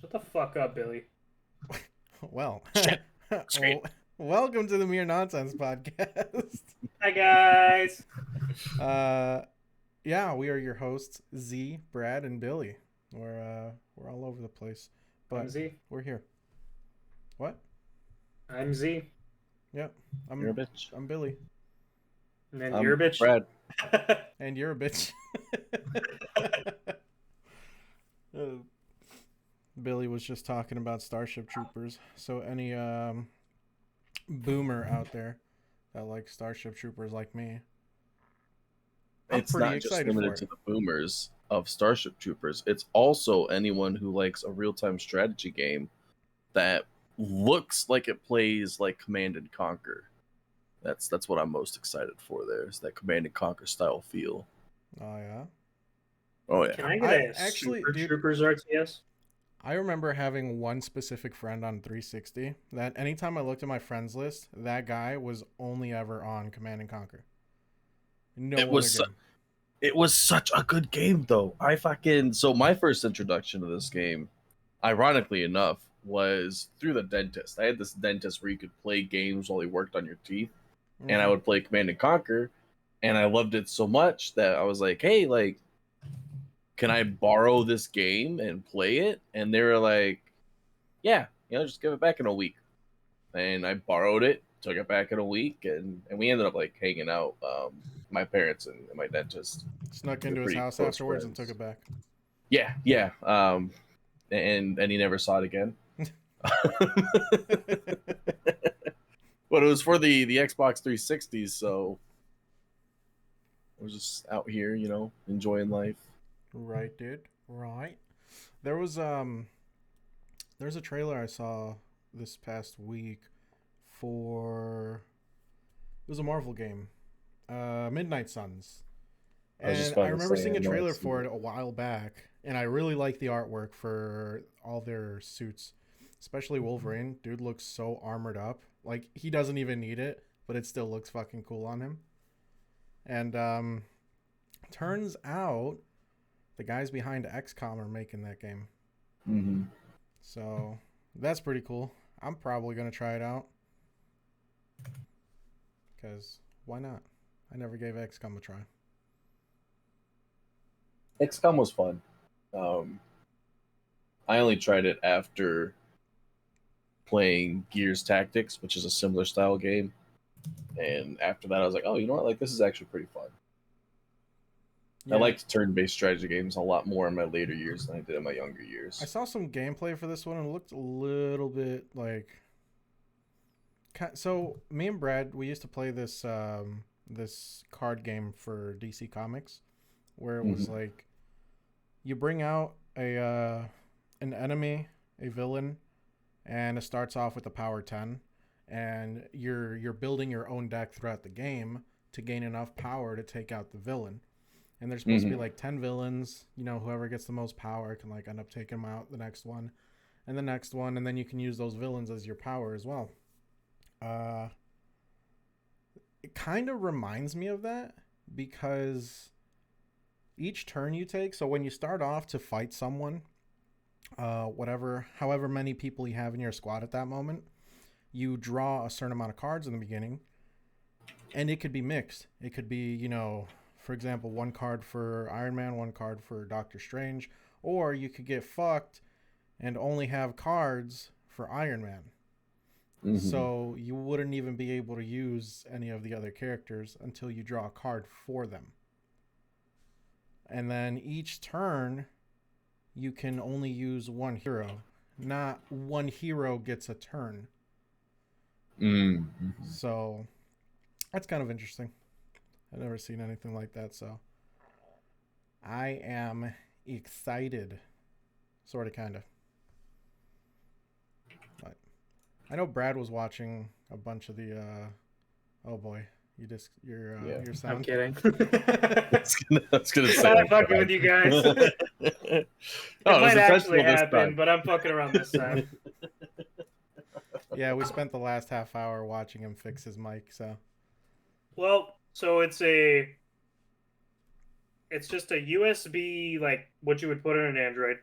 Shut the fuck up, Billy. Well, Shit. Scream. welcome to the Mere Nonsense podcast. Hi, guys. uh, yeah, we are your hosts, Z, Brad, and Billy. We're all over the place, I'm but Z. we're here. What? I'm Z. Yep, You're a I'm bitch. I'm Billy, And then you're a bitch. Brad. and you're a bitch. Uh, Billy was just talking about Starship Troopers. So any boomer out there that likes Starship Troopers like me, I'm It's pretty not just excited for limited it. to the boomers of Starship Troopers. It's also anyone who likes a real-time strategy game that looks like it plays like Command and Conquer. That's what I'm most excited for. There is that Command and Conquer style feel. Oh yeah. Oh Can yeah, I get I a actually, Super dude, Troopers RTS? I remember having one specific friend on 360 that anytime I looked at my friends list, that guy was only ever on Command and Conquer. No it other was game. it was such a good game though. So my first introduction to this game, ironically enough, was through the dentist. I had this dentist where you could play games while he worked on your teeth, and I Mhm. would play Command and Conquer, and I loved it so much that I was like, "Hey, like, can I borrow this game and play it?" And they were like, "Yeah, just give it back in a week." And I borrowed it, took it back in a week, and we ended up like hanging out. My parents and my dentist, Snuck we were into his pretty house close afterwards and took friends. it back. Yeah, yeah. And he never saw it again. But it was for the Xbox 360, so I was just out here, enjoying life. Right, dude. Right. There was there's a trailer I saw this past week for it was a Marvel game, Midnight Suns. I was just And I about to remember say, seeing I a know I've trailer seen for it. it a while back, and I really like the artwork for all their suits, especially Wolverine. Dude looks so armored up. Like he doesn't even need it, but it still looks fucking cool on him. And turns out the guys behind XCOM are making that game. Mm-hmm. So that's pretty cool. I'm probably gonna try it out because why not? I never gave XCOM a try. XCOM was fun. Um, I only tried it after playing Gears Tactics, which is a similar style game. And after that, I was like, oh, you know what? Like, this is actually pretty fun. I Yeah, liked turn-based strategy games a lot more in my later years than I did in my younger I years. saw some gameplay for this one and it looked a little bit like. So me and Brad, we used to play this card game for DC Comics, where it was Mm-hmm. like you bring out a an enemy, a villain, and it starts off with a power 10, and you're building your own deck throughout the game to gain enough power to take out the villain. And there's supposed to be Mm-hmm. like 10 villains. Whoever gets the most power can like end up taking them out the next one and the next one, and then you can use those villains as your power as well. Uh, it kind of reminds me of that because each turn you take, so when you start off to fight someone, however many people you have in your squad at that moment, you draw a certain amount of cards in the beginning, and it could be mixed. It could be, for example, one card for Iron Man, one card for Doctor Strange, or you could get fucked and only have cards for Iron Man. Mm-hmm. So you wouldn't even be able to use any of the other characters until you draw a card for them. And then each turn, you can only use one hero. Not one hero gets a turn. Mm-hmm. So that's kind of interesting. I've never seen anything like that, so I am excited. Sort of, kind of. But I know Brad was watching a bunch of the. Oh boy, Yeah. your I'm sound. kidding. I was gonna say, I'm oh, fucking with God. you guys. Oh, It it was might actually intentional this happen, time. but I'm fucking around this time. Yeah, we spent the last half hour watching him fix his mic. So Well, so it's just a USB, like what you would put in an Android,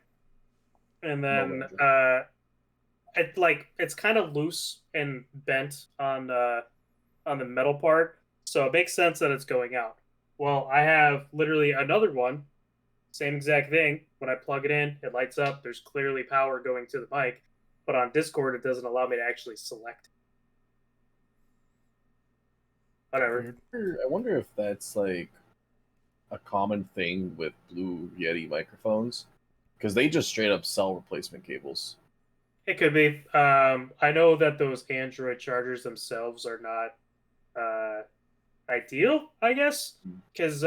and No then legend. it's kind of loose and bent on the metal part, so it makes sense that it's going out. Well, I have literally another one, same exact thing. When I plug it in, it lights up. There's clearly power going to the mic, but on Discord, it doesn't allow me to actually select. Whatever. Weird. I wonder if that's like a common thing with Blue Yeti microphones, because they just straight up sell replacement cables. It could be. I know that those Android chargers themselves are not ideal, I guess, because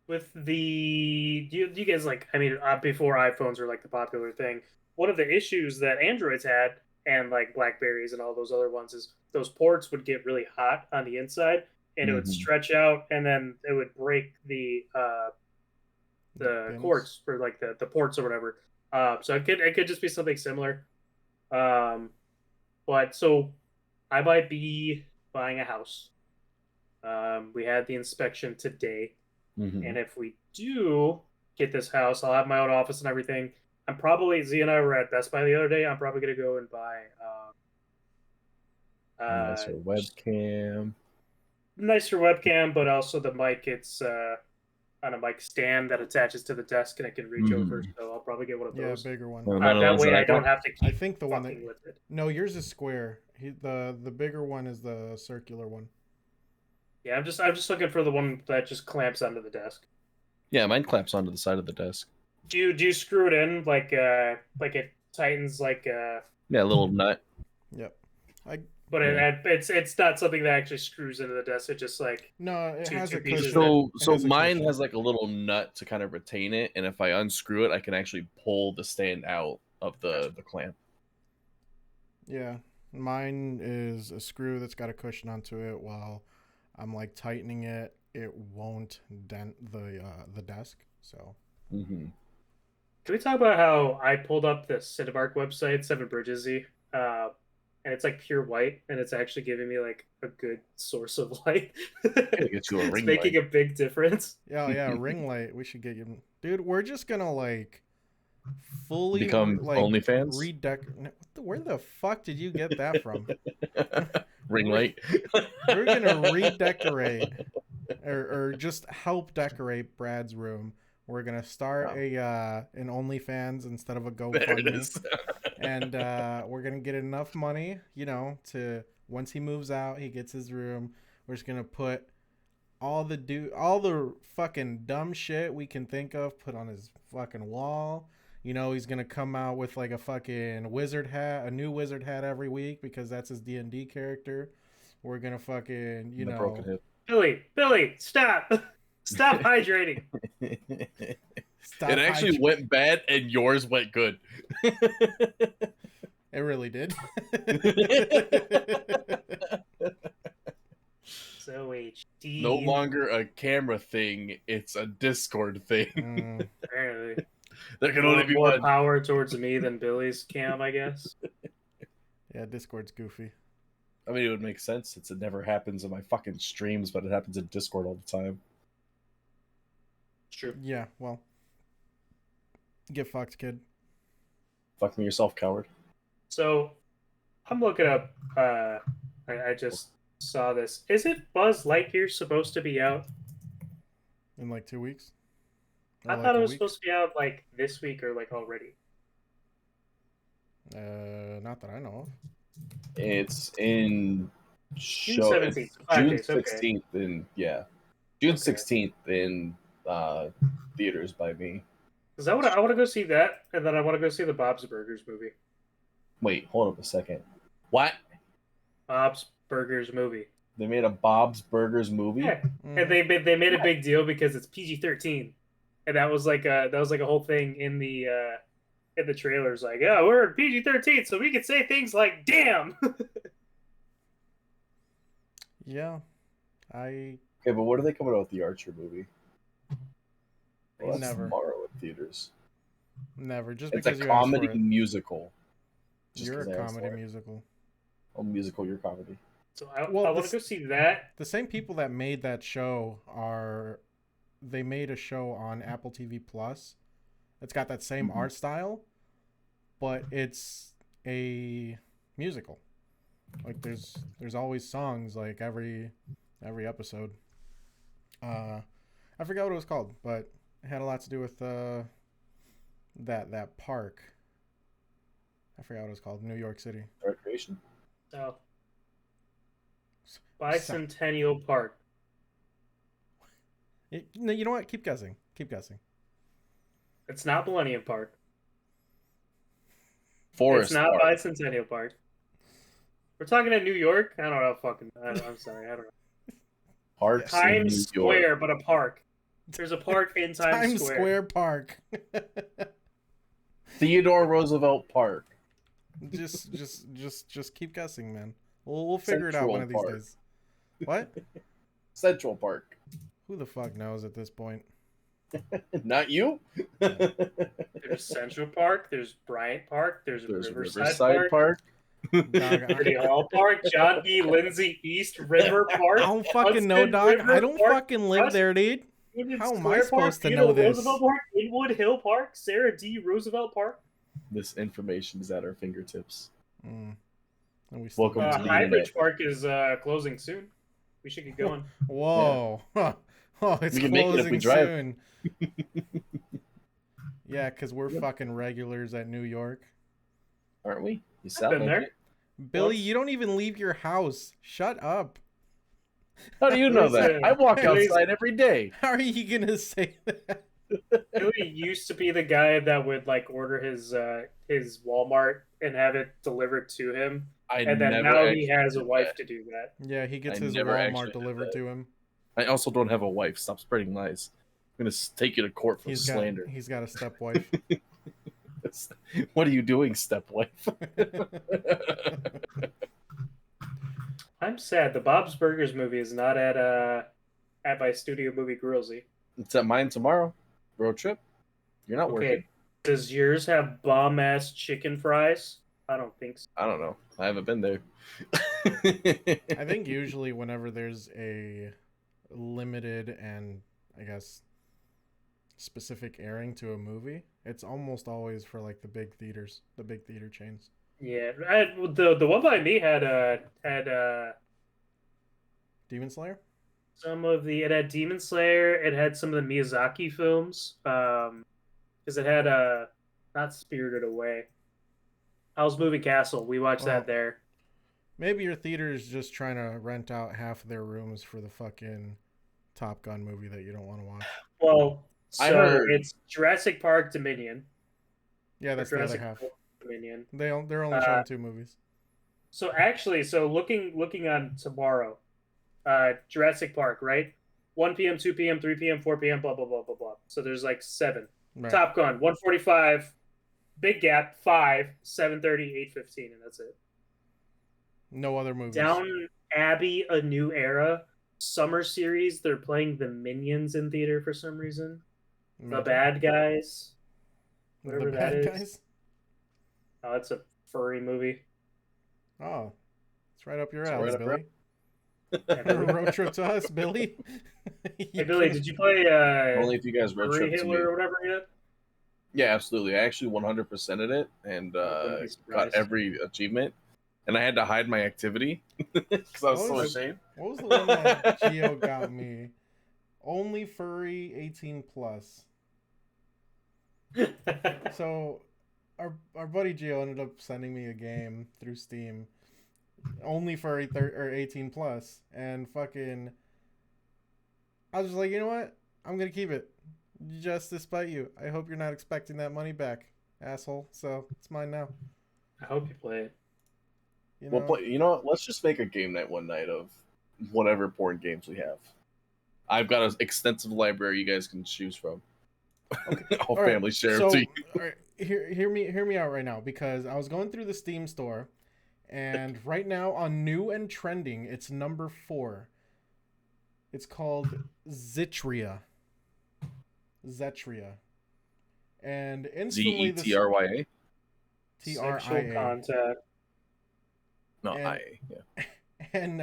with the you guys like, I mean, before iPhones were like the popular thing, one of the issues that Androids had and like Blackberries and all those other ones is those ports would get really hot on the inside and it would Mm-hmm. stretch out and then it would break The the pins. cords for like the ports or whatever. So it could just be something similar. Um, but so I might be buying a house. We had the inspection today. Mm-hmm. And if we do get this house, I'll have my own office and everything. I'm probably Z and I were at Best Buy the other day. I'm probably gonna go and buy Nicer webcam. nicer webcam, but also the mic. It's on a mic stand that attaches to the desk and it can reach over. Mm-hmm. So I'll probably get one of Yeah, those. bigger one. No, none of the That ones that way I I don't got. have to I keep think the one that fucking with it. no, yours is square. The bigger one is the circular one. Yeah, I'm just looking for the one that just clamps onto the desk. Yeah, mine clamps onto the side of the desk. Do you screw it in like it tightens like Yeah, a little nut. Yep. I but Yeah. it's not something that actually screws into the desk. It's just like no, it has two a pieces cushion. that So It so has a mine cushion. has like a little nut to kind of retain it, and if I unscrew it, I can actually pull the stand out of the clamp. Yeah, mine is a screw that's got a cushion onto it. While I'm like tightening it, it won't dent the desk. So Mm-hmm. Can we talk about how I pulled up the Cinemark website, Seven Bridges Z, and it's like pure white, and it's actually giving me like a good source of light. Gotta get you a It's ring making light. a big difference. yeah, ring light. We should get you, dude. We're just gonna like fully Become like OnlyFans. Where the fuck did you get that from? Ring we're, light. we're gonna redecorate or just help decorate Brad's room. We're gonna start Wow. an OnlyFans instead of a There it GoFundMe, is. and we're gonna get enough money, to once he moves out, he gets his room. We're just gonna put all the fucking dumb shit we can think of, put on his fucking wall. He's gonna come out with like a fucking wizard hat, a new wizard hat every week because that's his D&D character. We're gonna fucking, The broken hip. Billy, stop, stop hydrating. stop It actually went bad, and yours went good. It really did. So HD. No longer a camera thing; it's a Discord thing. Apparently. There can only be More one. power towards me than Billy's cam, I guess. Yeah, Discord's goofy. I mean, it would make sense since it never happens in my fucking streams, but it happens in Discord all the time. It's true. Yeah, well, get fucked, kid. Fuck me yourself, coward. So I'm looking up. I just saw this. Is it Buzz Lightyear supposed to be out? In like 2 weeks. I thought it was supposed to be out like this week or like already. Not that I know of. It's in June show 17th. it's 5 June days, okay. 16th in June Okay. 16th in theaters by me. Because I want to go see that, and then I want to go see the Bob's Burgers movie. Wait, hold up a second. What? Bob's Burgers movie. They made a Bob's Burgers movie? Yeah, and they made a big deal because it's PG-13, and that was like a whole thing in the trailers. Like, yeah, we're PG-13, so we can say things like "damn." Yeah, I Okay, but what are they coming out with the Archer movie? Well, that's Never. tomorrow in theaters. never. Just It's a because you asked for comedy it. musical. Just You're 'cause a I asked comedy for it. musical. Oh, musical, you're comedy. So I Well, want to go see that. The same people that made that show they made a show on Apple TV Plus It's got that same art style, but it's a musical. Like there's always songs like every episode. I forgot what it was called, but it had a lot to do with that park. I forgot what it was called. New York City. Recreation. So, Bicentennial Park. No, you know what? Keep guessing. Keep guessing. It's not Millennium Park. Forest It's not Park. Bicentennial Park. We're talking in New York? I don't know. I'm sorry. I don't know. Parks in Times New Square, York. but a park. There's a park in Times Square. Park. Theodore Roosevelt Park. just keep guessing, man. We'll figure it out one of these days. What? Central Park. Who the fuck knows at this point? Not you? There's Central Park. There's Bryant Park. There's Riverside Park. Park. City Hall Park. John B. Lindsay East River Park. I don't fucking know, dog. I don't fucking live there, dude. How am I supposed to know this? Roosevelt Park, Inwood Hill Park, Sarah D. Roosevelt Park. This information is at our fingertips. And we Welcome to the Highbridge Park is closing soon. We should get going. Whoa. Yeah. Oh, it's closing soon. Yeah, because we're fucking regulars at New York. Aren't we? You I've sound been like there. it. Billy, you don't even leave your house. Shut up. How do you know that? I walk outside every day. How are you going to say that? Billy used to be the guy that would like order his Walmart and have it delivered to him. Now he has a wife to do that. Yeah, he gets his Walmart delivered to him. I also don't have a wife. Stop spreading lies. I'm going to take you to court for slander. He's got a stepwife. What are you doing, stepwife? I'm sad. The Bob's Burgers movie is not at my Studio Movie Grillsy. It's at mine tomorrow. Road trip. You're not working. Does yours have bomb ass chicken fries? I don't think so. I don't know. I haven't been there. I think usually whenever there's a limited and I guess specific airing to a movie, it's almost always for like the big theaters, the big theater chains. Yeah, the one by me had Demon Slayer. It had Demon Slayer. It had some of the Miyazaki films. Because it had not Spirited Away. Howl's Moving Castle. We watched that there. Maybe your theater is just trying to rent out half of their rooms for the fucking Top Gun movie that you don't want to watch. Well, it's Jurassic Park Dominion. Yeah, that's the other half. Dominion. They're only showing 2 movies. So actually, looking on tomorrow, Jurassic Park, right? 1 p.m., 2 p.m., 3 p.m., 4 p.m., blah blah blah blah blah. So there's like 7. Right. Top Gun 1:45, big gap 5, 7:30, 8:15, and that's it. No other movies. Down Abbey, A New Era, summer series. They're playing the Minions in theater for some reason. The Bad Guys. Whatever that is. Guys? Oh, it's a furry movie. Oh, it's right up your alley, Billy. Yeah, road trip to us, Billy. Hey, Billy, did you play only if you guys road trip Hitler to me. Or whatever yet? Yeah, absolutely. I actually 100%ed it and got every achievement. And I had to hide my activity because I was so ashamed. What was the one that Gio got me? Only furry 18 plus. So our buddy Gio ended up sending me a game through Steam. Only furry 18 plus. And fucking I was just like, you know what? I'm gonna keep it. Just despite you. I hope you're not expecting that money back, asshole. So it's mine now. I hope you play it. You know what? Let's just make a game night one night of whatever porn games we have. I've got an extensive library you guys can choose from. Okay. All family share. So, all right, hear me out right now, because I was going through the Steam store, and right now on new and trending, it's number 4. It's called Zetria. And instantly Zetrya. Sexual contact. No, yeah. And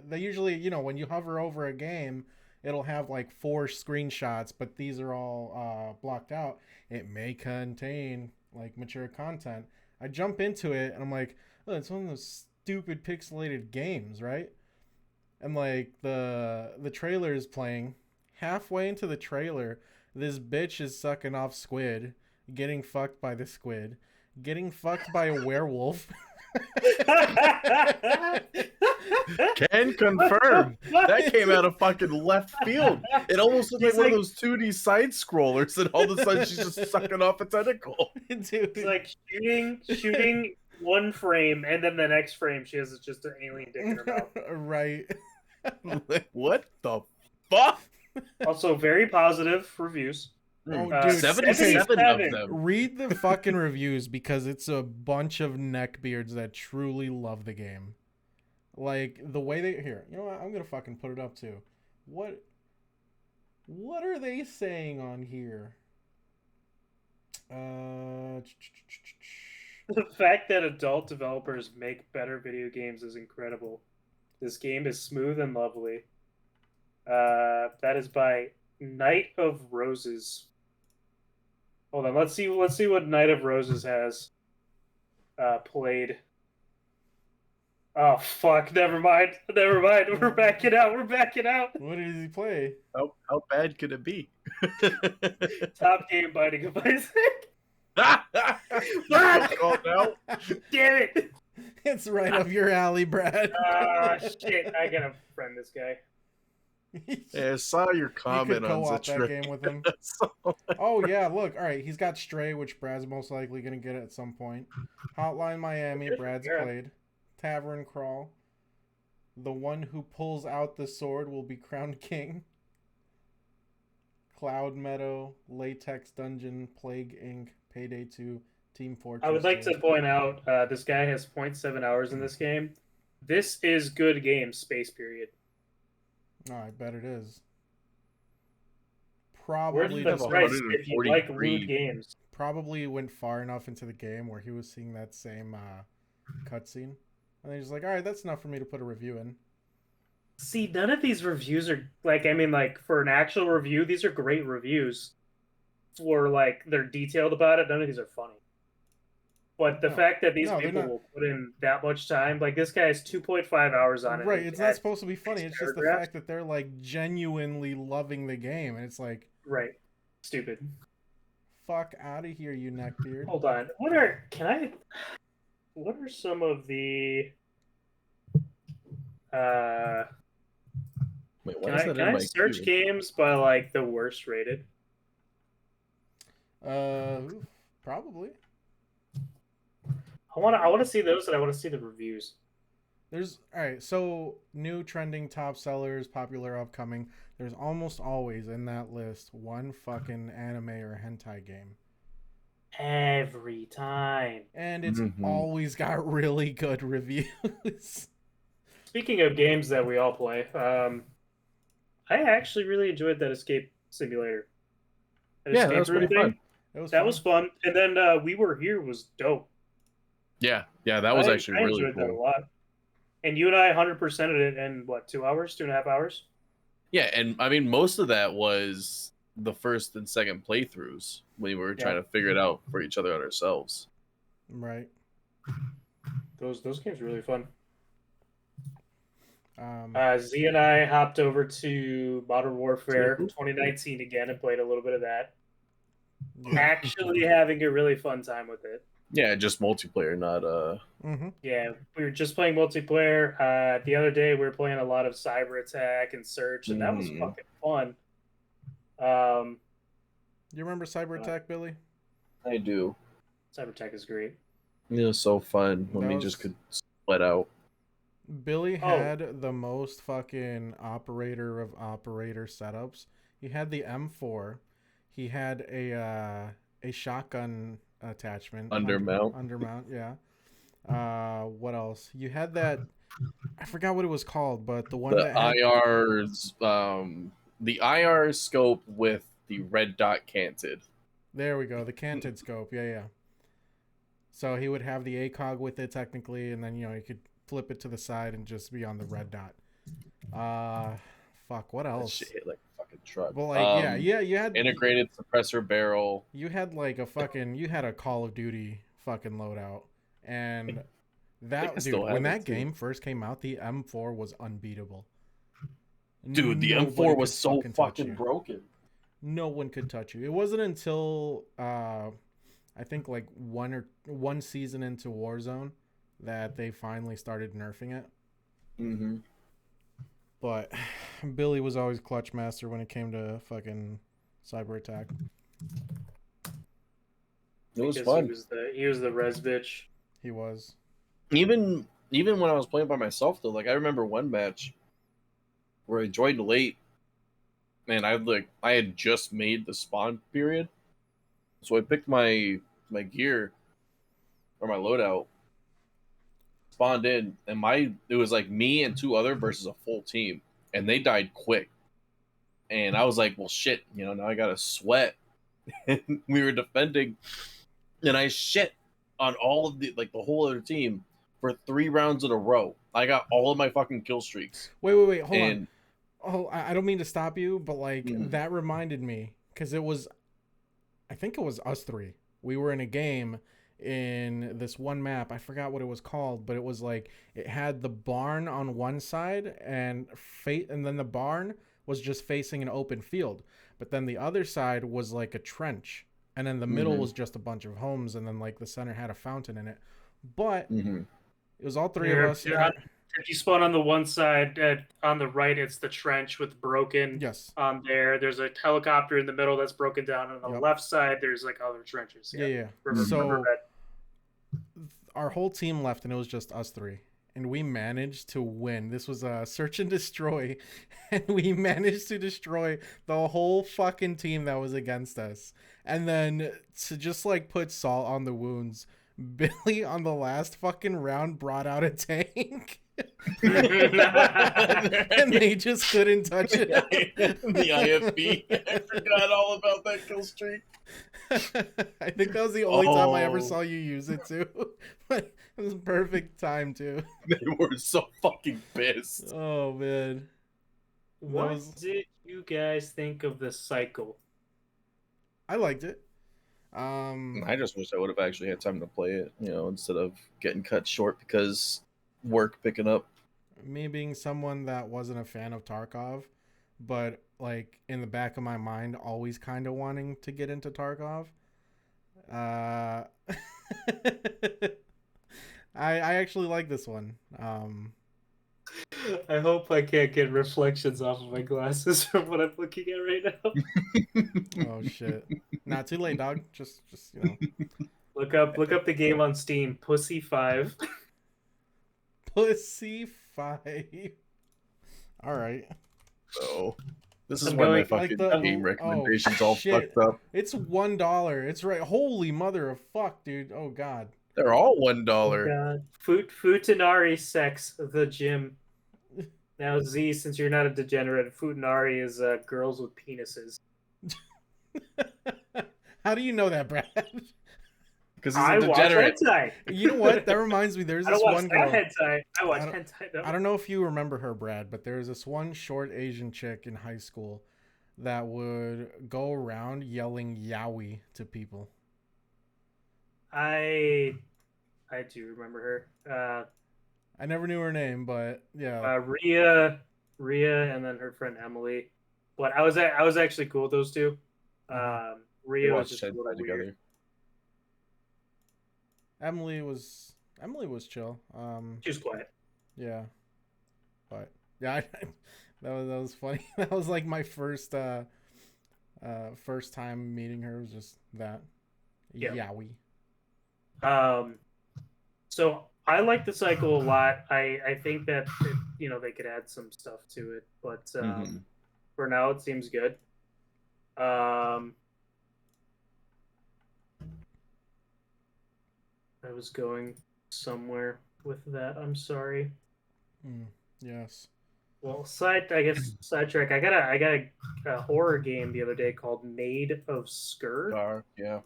they usually, when you hover over a game, it'll have like 4 screenshots, but these are all blocked out. It may contain like mature content. I jump into it and I'm like, oh, it's one of those stupid pixelated games, right? And like the trailer is playing. Halfway into the trailer, this bitch is sucking off squid, getting fucked by the squid, getting fucked by a werewolf. Can confirm that came out of fucking left field. It almost looked like He's one of like- those 2D side scrollers, and all of a sudden she's just sucking off a tentacle. It's Dude. like shooting one frame, and then the next frame she has just an alien dick in her mouth. Right. Like, what the fuck? Also, very positive reviews. Oh, Uh, dude, 77 of 77. them. Read the fucking reviews because it's a bunch of neckbeards that truly love the game. Like the way they here, you know what? I'm gonna fucking put it up too. What are they saying on here? The fact that adult developers make better video games is incredible. This game is smooth and lovely. That is by Night of Roses. Hold on, let's see what Night of Roses has played. Oh fuck! Never mind. We're backing out. What did he play? How bad could it be? Top game biting of Isaac. Called out. Damn it! It's right up your alley, Brad. Ah shit! I gotta friend this guy. Yeah, I saw your comment on co-op that Zetrick. game with him. So- Oh yeah, look. All right, he's got Stray, which Brad's most likely gonna get at some point. Hotline Miami, Brad's Yeah. played. Tavern Crawl. The one who pulls out the sword will be crowned king. Cloud Meadow, Latex Dungeon, Plague Inc., Payday 2, Team Fortress. I would like to 2. point out this guy has 0.7 hours in this game. This is good game. Space period. Oh, I bet it is. Where's Probably the have just price if you like 143. lewd games? probably went far enough into the game where he was seeing that same cutscene. And he's like, all right, that's enough for me to put a review in. See, none of these reviews are like, I mean, like for an actual review, these are great reviews. For like they're detailed about it. None of these are funny. But the No. fact that these No, they're people not. will put in that much time, like this guy has 2.5 hours on it. Right, and it's he not had supposed to be funny. It's just the paragraphs. fact that they're like genuinely loving the game. And it's like, Right. Stupid. fuck out of here, you neckbeard. Hold on. What are some of the Wait, why can is I, that can in I my search queue? games by like the worst rated? Probably. I wanna see those and I wanna see the reviews. There's all right. So new trending top sellers, popular upcoming. There's almost always in that list one fucking anime or hentai game, Every time. and it's Mhm. always got really good reviews. Speaking of games that we all play, I actually really enjoyed that Escape Simulator. Yeah, that was room pretty fun. That was fun. And then We Were Here was dope. Yeah, that was actually I really enjoyed that a cool. lot. And you and I 100%ed it in what, 2 hours, 2.5 hours? Yeah, and I mean most of that was the first and second playthroughs when we were trying to figure it out for each other and ourselves. Right. Those games were really fun. Um, Z and I hopped over to Modern Warfare Cool. 2019 again and played a little bit of that. yeah. Actually having a really fun time with it. Yeah, just multiplayer, not Mm-hmm. Yeah, we were just playing multiplayer. The other day we were playing a lot of Cyber Attack and Search, and that was fucking fun. You remember Cyber Attack, Billy? I do. Cyber Attack is great. It was so fun when That we just was- could split out. Billy Oh. had the most fucking operator of operator setups. He had the M4. He had a shotgun attachment. Undermount. Undermount, yeah. What else? You had that. I forgot what it was called, but the one The that had, IR's the IR scope with the red dot canted. there we go, the canted scope. Yeah. So he would have the ACOG with it technically, and then you could flip it to the side and just be on the red dot. Fuck, what That shit else? hit like a fucking truck. Well, like, yeah, you had Integrated suppressor barrel. like a fucking you had a Call of Duty fucking loadout, and I think I that still dude, when have it that too. game first came out, the M4 was unbeatable. Dude, the Nobody M4 was could so fucking touch fucking you. broken. No one could touch you. It wasn't until I think like one season into Warzone that they finally started nerfing it. Mm-hmm. But Billy was always clutch master when it came to fucking cyber attack. It was Because fun. he was the res bitch. He was. Even when I was playing by myself though, like I remember one match where I joined late, and I had just made the spawn period, so I picked my gear or my loadout, spawned in, and it was like me and two other versus a full team, and they died quick, and I was like, well, shit, now I gotta sweat, and we were defending, and I shit on all of the whole other team for 3 rounds in a row. I got all of my fucking kill streaks. Wait, hold on. And Oh, I don't mean to stop you, but like Mhm. that reminded me because I think it was us three. We were in a game in this one map. I forgot what it was called, but it was like it had the barn on one side and then the barn was just facing an open field. But then the other side was like a trench. And then the middle Mhm. was just a bunch of homes and then like the center had a fountain in it. But Mhm. it was all three of us and If you spawn on the one side, on the right, it's the trench with broken yes. on there. There's a helicopter in the middle that's broken down. On the Yep. left side, there's like other trenches. Yeah, yeah. Riverbed. Our whole team left and it was just us three. And we managed to win. This was a search and destroy. And we managed to destroy the whole fucking team that was against us. And then to just like put salt on the wounds, Billy on the last fucking round brought out a tank. And they just couldn't touch it. The IFB. I forgot all about that kill streak. I think that was the only time I ever saw you use it too. But it was perfect time too. They were so fucking pissed. Oh man. What did you guys think of the cycle? I liked it. I just wish I would have actually had time to play it, instead of getting cut short because work picking up. Me being someone that wasn't a fan of Tarkov, but like in the back of my mind, always kind of wanting to get into Tarkov. I actually like this one. I hope I can't get reflections off of my glasses from what I'm looking at right now. Oh shit! Not too late, dog. Just Look up the game on Steam. Pussy 5. Pussy 5. All right. So this is I'm why my going- fucking like the- game oh, recommendations all shit. fucked up. It's $1. It's right. Holy mother of fuck, dude. Oh god. They're all Oh $1. God. Futanari sex the gym. Now Z, since you're not a degenerate, Futanari is girls with penises. How do you know that, Brad? Because he's I a watch degenerate. hentai. You know what? That reminds me. There's I this don't watch one that girl. hentai. I watch I don't- hentai though. I don't know if you remember her, Brad, but there was this one short Asian chick in high school that would go around yelling "Yowie" to people. I do remember her. I never knew her name, but yeah. Rhea, and then her friend Emily. But I was actually cool with those two. Mhm. They Rhea was watched just a little hentai weird. together. Emily was chill. She was quiet. Yeah, but yeah, that was funny. That was like my first time meeting her. Was just that Yeah. Yowie. So I like the cycle a lot. I think that they could add some stuff to it, but for now it seems good. I was going somewhere with that. I'm sorry. Yes. Well, sidetrack. I got a horror game the other day called Maid of Skur. Yeah.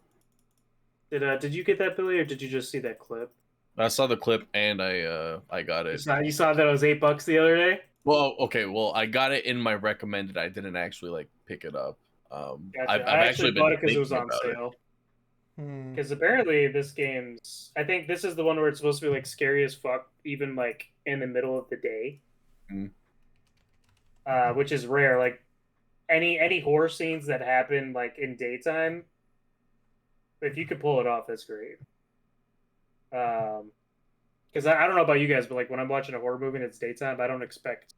Did you get that, Billy, or did you just see that clip? I saw the clip and I got it. You saw that it was $8 the other day. Well, okay. Well, I got it in my recommended. I didn't actually like pick it up. Gotcha. I've I actually actually bought been it because it was thinking on about it. sale. Hmm. Because apparently this game's, I think this is the one where it's supposed to be like scary as fuck, even like in the middle of the day, Mm. which is rare. Like any horror scenes that happen like in daytime, if you could pull it off, that's great. Because I don't know about you guys, but like when I'm watching a horror movie and it's daytime, I don't expect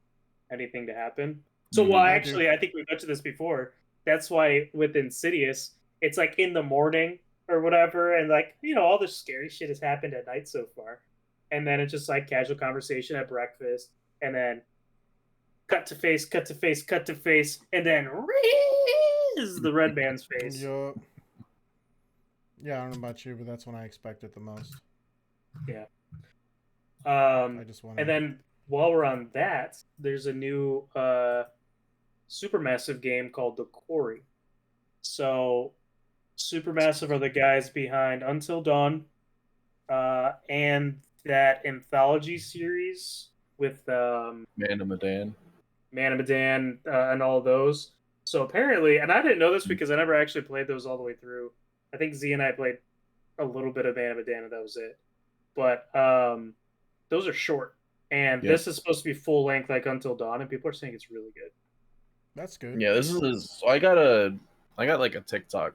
anything to happen. So, well, Mhm. I do. actually, I think we mentioned this before. That's why with Insidious, it's like in the morning or whatever, and like all the scary shit has happened at night so far, and then it's just like casual conversation at breakfast, and then cut to face, cut to face, cut to face, and then this is the red man's face. Yup. Yeah, I don't know about you, but that's when I expect it the most. Yeah. I just want And to. then while we're on that, there's a new supermassive game called The Quarry. So Supermassive are the guys behind Until Dawn, and that anthology series with Man of Medan. Man of Medan and all those. So apparently, and I didn't know this because I never actually played those all the way through. I think Z and I played a little bit of Man of Medan, and that was it. But those are short, and Yep. this is supposed to be full length, like Until Dawn, and people are saying it's really good. That's good. Yeah, this is. So I got like a TikTok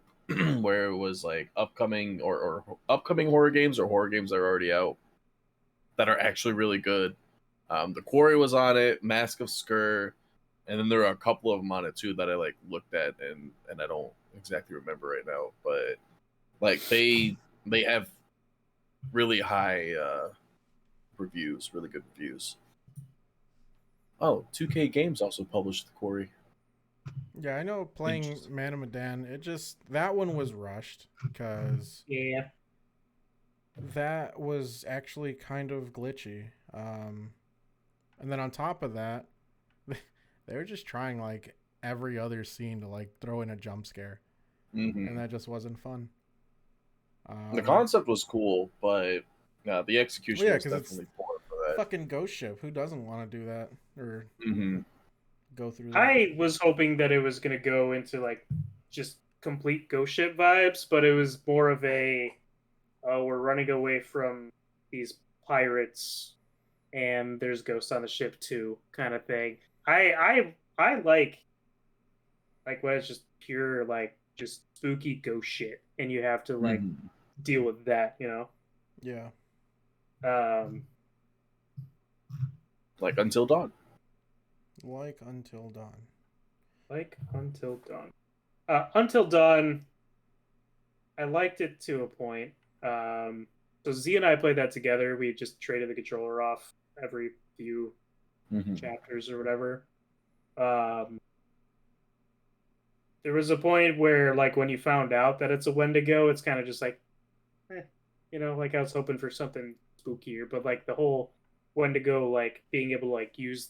where it was like upcoming or upcoming horror games or horror games that are already out that are actually really good. The Quarry was on it, Mask of Skur, and then there are a couple of them on it too that I like looked at and I don't exactly remember right now, but like they have really high reviews, really good reviews. Oh, 2K Games also published The Quarry. Yeah, I know playing Interesting. Man of Medan, that one was rushed because Yeah, that was actually kind of glitchy. And then on top of that, they were just trying like every other scene to like throw in a jump scare, and Hmm. that just wasn't fun. The Um, concept was cool, but the well, execution yeah, was because it's definitely poor for fucking Ghost Ship. Who doesn't want to do that or that. Hmm. go through that? I was hoping that it was going to go into like just complete ghost ship vibes, but it was more of a we're running away from these pirates and there's ghosts on the ship too kind of thing. I like when it's just pure like just spooky ghost shit and you have to like Hmm. deal with that. Yeah, Um Like Until Dawn. like Until Dawn. like Until Dawn. Until Dawn, I liked it to a point. So Z and I played that together. We just traded the controller off every few Hmm. chapters or whatever. Um, there was a point where, like, when you found out that it's a Wendigo, it's kind of just like, like I was hoping for something spookier, but like the whole Wendigo, like being able to like use,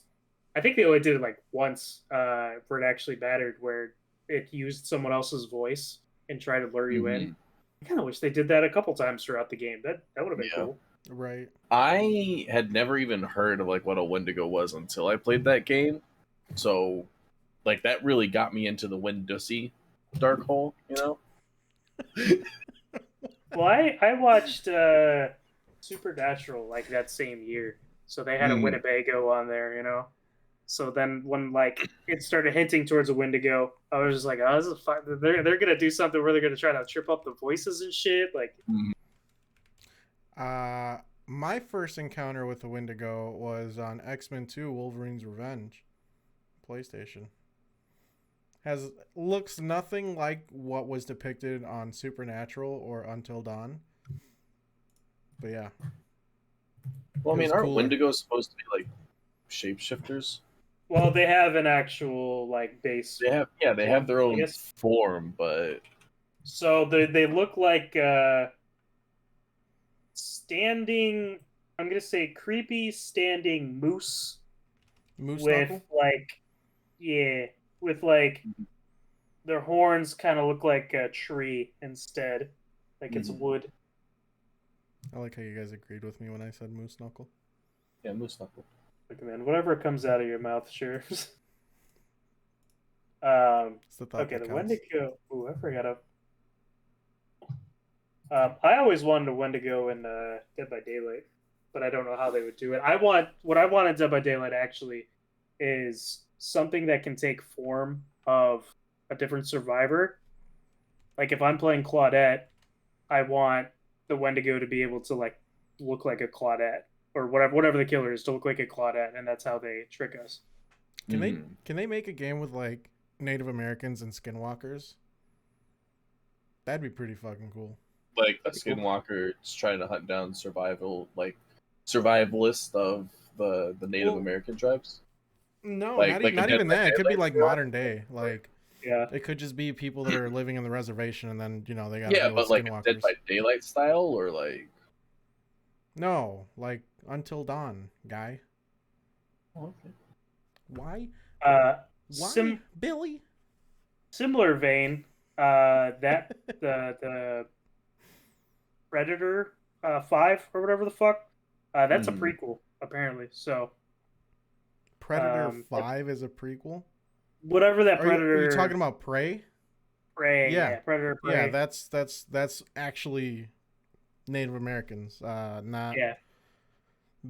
I think they only did it like once, where it actually mattered, where it used someone else's voice and tried to lure you in. Hmm. I kind of wish they did that a couple times throughout the game. That would have been Yeah. cool. Right. I had never even heard of like what a Wendigo was until I played that game. So like that really got me into the Windusy dark hole, you know? Well, I watched Supernatural like that same year, so they had a Mm. Winnebago on there. So then when like it started hinting towards a Wendigo, I was just like, oh, this is fine. They're gonna do something where they're gonna try to trip up the voices and shit. Like, Mm. Uh, my first encounter with the Wendigo was on X-Men 2: Wolverine's Revenge, PlayStation. Has looks nothing like what was depicted on Supernatural or Until Dawn. But yeah, Well, it I mean, was aren't cooler. Wendigos supposed to be like shapeshifters? well, they have an actual like base They have form, their I own guess. form, but So they look like standing. I'm gonna say creepy standing moose Moose with knuckle. like yeah, with like their horns kind of look like a tree instead, like it's Mhm. wood. I like how you guys agreed with me when I said moose knuckle. Yeah, moose knuckle. Look, man, whatever comes out of your mouth, sure. It's the thought Okay, that the counts. Wendigo. Ooh, I forgot. I always wanted a Wendigo in Dead by Daylight, but I don't know how they would do it. What I want in Dead by Daylight actually is something that can take form of a different survivor. Like if I'm playing Claudette, I want the Wendigo to be able to like look like a Claudette or whatever the killer is to look like a Claudette, and that's how they trick us. Can they make a game with like Native Americans and skinwalkers? That'd be pretty fucking cool. Like a That'd be cool. skinwalker just trying to hunt down survivalist of the Native American tribes. No, Like not a Dead even by that. It could be Daylight like style? modern day. Like Yeah. it could just be people that are living in the reservation, and then they got to Yeah, deal with but like a Dead skinwalkers. by Daylight style, or like No, like Until Dawn, guy. okay. Why? Uh, Why, Billy? Similar vein. That the Predator 5 or whatever the fuck. That's a prequel apparently. So Predator 5 is a prequel. whatever that Are you Predator talking about Prey? Prey, Yeah, Predator yeah. Prey. That's actually Native Americans, not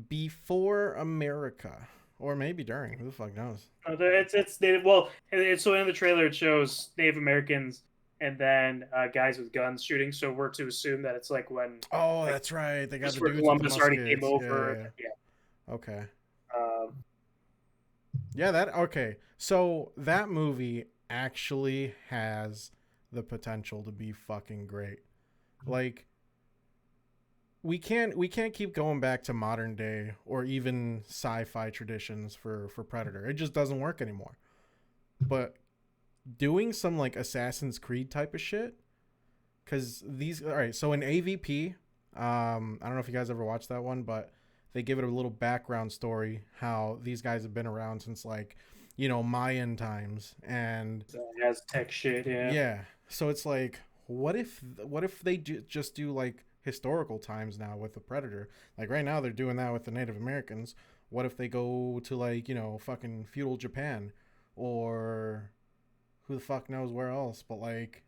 before America, or maybe during. Who the fuck knows? It's Native. Well, so in the trailer it shows Native Americans and then guys with guns shooting. So we're to assume that it's like when Oh, like that's right. They got the Christopher dudes with the Columbus already came muskets. over. Yeah. Okay. Um, Yeah, okay. So that movie actually has the potential to be fucking great. Like we can't keep going back to modern day or even sci-fi traditions for Predator. It just doesn't work anymore. But doing some like Assassin's Creed type of shit, cuz all right, so in AVP, I don't know if you guys ever watched that one, but they give it a little background story how these guys have been around since like, Mayan times, and Aztec shit, yeah. yeah. So it's like, what if they just do like historical times now with the Predator? Like right now they're doing that with the Native Americans. What if they go to like, fucking feudal Japan, or who the fuck knows where else? But like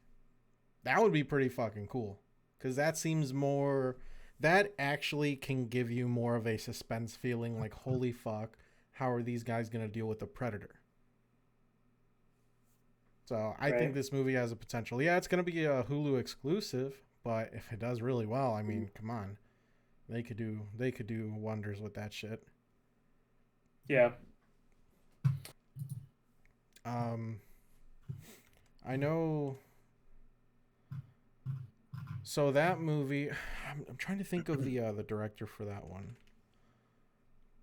that would be pretty fucking cool, cuz that actually can give you more of a suspense feeling, like holy fuck, how are these guys going to deal with the Predator? So I think this movie has a potential. Yeah, it's going to be a Hulu exclusive, but if it does really well, I mean, come on, they could do wonders with that shit. Yeah. I know. So that movie, I'm trying to think of the director for that one,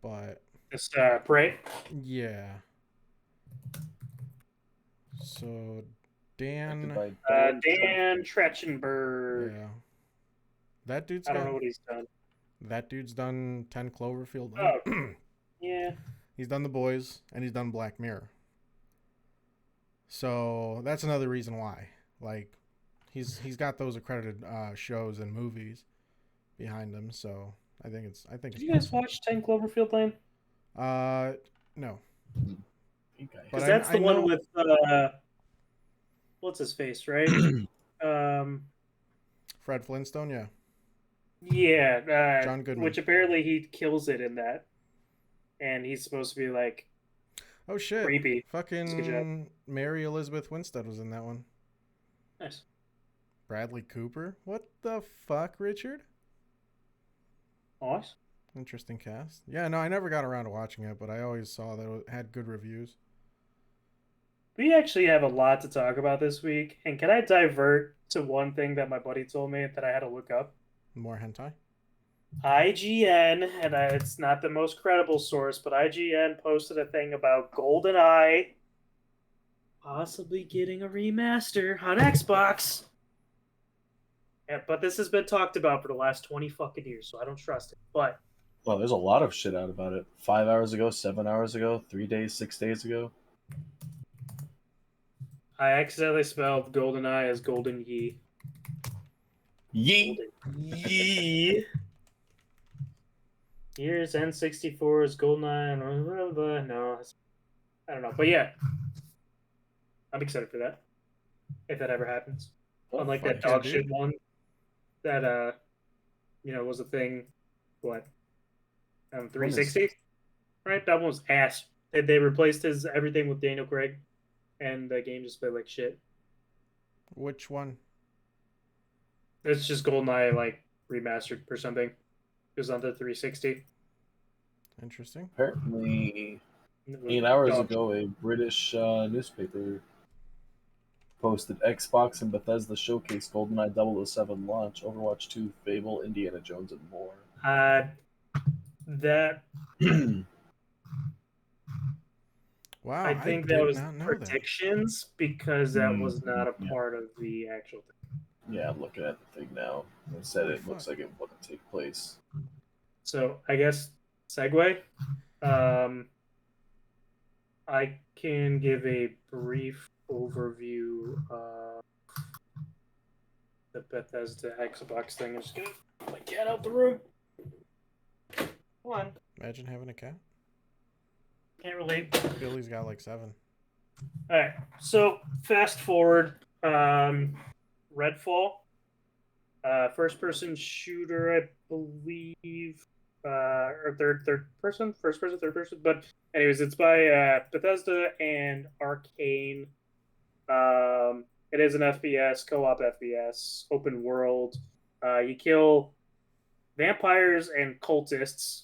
but This Prey. yeah. So Dan Dan Trachtenberg. Yeah. That dude's I don't got know what he's done. That dude's done 10 Cloverfield. Oh, yeah. He's done The Boys and he's done Black Mirror. So that's another reason why. Like he's got those accredited shows and movies behind him, so I think it's Did you guys watch 10 Cloverfield Lane? No. Because that's the one with what's his face, right? Fred Flintstone, yeah. Yeah, John Goodman. Which apparently he kills it in that, and he's supposed to be like, oh shit, creepy. Fucking Mary Elizabeth Winstead was in that one. Nice. Bradley Cooper. What the fuck, Richard? Nice. Interesting cast. Yeah, no, I never got around to watching it, but I always saw that it had good reviews. We actually have a lot to talk about this week, and can I divert to one thing that my buddy told me that I had to look up? More hentai? IGN, and it's not the most credible source, but IGN posted a thing about GoldenEye possibly getting a remaster on Xbox. Yeah, but this has been talked about for the last 20 fucking years, so I don't trust it. But well, there's a lot of shit out about it. 5 hours ago, 7 hours ago, 3 days, 6 days ago. I accidentally spelled GoldenEye as Golden Ye. Ye. Ye. Here's N64's GoldenEye. Blah, blah, blah. No, I don't know, but yeah, I'm excited for that if that ever happens. Oh, Unlike that fuck yeah, dog dude. shit one that was a thing. What When is 360? Right, that one was ass. They replaced his everything with Daniel Craig, and the game just played like shit. Which one? It's just GoldenEye like remastered or something. It was on the 360. Interesting. apparently It was 8 hours dog ago a British newspaper posted Xbox and Bethesda showcase GoldenEye 007 launch, Overwatch 2, Fable, Indiana Jones, and more. that I Wow, I think that did was not know that. predictions because that was not a Yeah, part of the actual thing. yeah, I'm looking at the thing now. It said Holy it fuck. looks like it wouldn't take place. So I guess segue. Um, I can give a brief overview of the Bethesda Xbox thing. I'm just gonna get my cat out the room. Come on, Imagine having a cat. can't relate. Billy's got like 7. All right, so fast forward. Redfall, first person shooter, I believe, or third person, first person, third person. But anyways, it's by Bethesda and Arcane. It is an FPS, co-op FPS, open world. You kill vampires and cultists,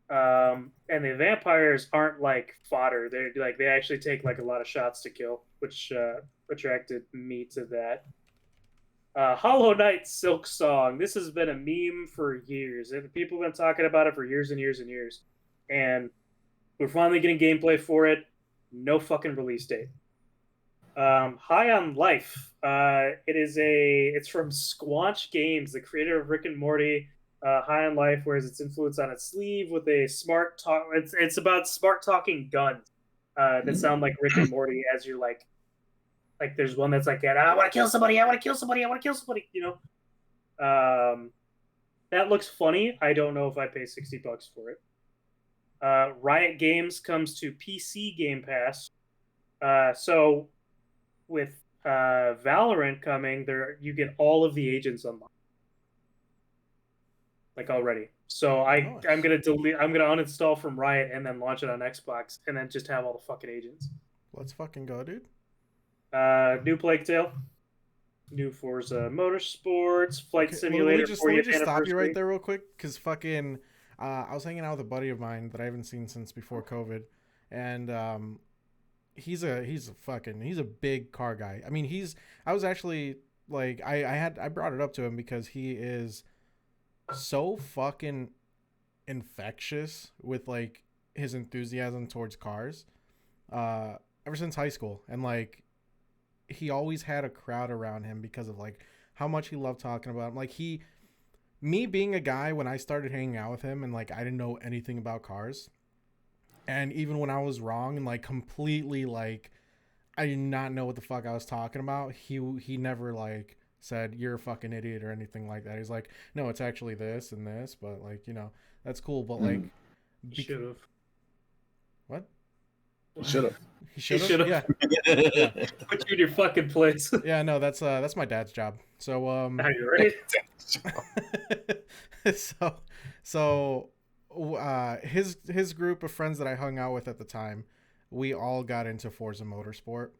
and the vampires aren't like fodder. They're like they actually take like a lot of shots to kill, which attracted me to that. Hollow Knight Silk Song. This has been a meme for years. People have been talking about it for years and years and years. And we're finally getting gameplay for it. No fucking release date. High on Life. It's from Squanch Games, the creator of Rick and Morty. High on Life wears its influence on its sleeve with a smart talk. It's about smart talking guns that sound like Rick and Morty as you're like there's one that's like, I want to kill somebody, I want to kill somebody, I want to kill somebody, that looks funny. I don't know if I pay $60 for it. Riot Games comes to PC Game Pass. So with Valorant coming, there you get all of the agents unlocked, like already. So I'm Nice. gonna delete. I'm gonna uninstall from Riot and then launch it on Xbox, and then just have all the fucking agents. Let's fucking go, dude. New Plague Tale, new Forza Motorsports, Flight Okay, let me Simulator just 40th stop you right anniversary. there real quick, cause fucking, I was hanging out with a buddy of mine that I haven't seen since before COVID, and he's a big car guy. I mean, I was actually like I brought it up to him because he is so fucking infectious with like his enthusiasm towards cars, uh, ever since high school, and like he always had a crowd around him because of like how much he loved talking about him. Like me being a guy when I started hanging out with him and like I didn't know anything about cars, and even when I was wrong and like completely like I did not know what the fuck I was talking about, he never like said you're a fucking idiot or anything like that. He's like, no, it's actually this and this, but like that's cool, but like, Should have. what? You should have. He He should have, should have yeah, yeah, put you in your fucking place. yeah. No, that's my dad's job. So Are you ready? so so his group of friends that I hung out with at the time, we all got into Forza Motorsport,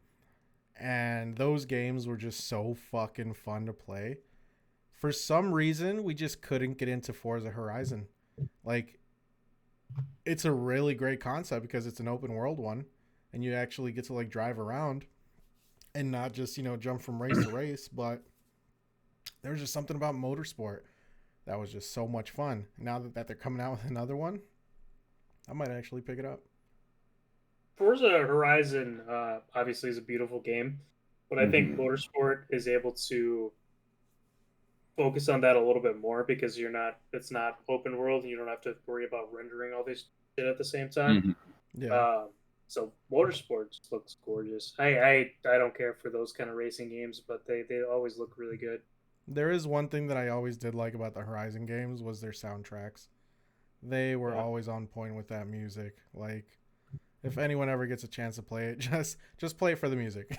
and those games were just so fucking fun to play. For some reason, we just couldn't get into Forza Horizon. Like, it's a really great concept because it's an open world one, and you actually get to like drive around and not just jump from race to race. But there's just something about motorsport that was just so much fun. Now that they're coming out with another one, I might actually pick it up. Forza Horizon obviously is a beautiful game, but I think Mhm. Motorsport is able to focus on that a little bit more because it's not open world and you don't have to worry about rendering all this shit at the same time. Mhm. Yeah, Um, so Motorsport just looks gorgeous. I don't care for those kind of racing games, but they always look really good. there is one thing that I always did like about the Horizon games was their soundtracks. They were Yeah. always on point with that music. Like, if anyone ever gets a chance to play it, just play it for the music.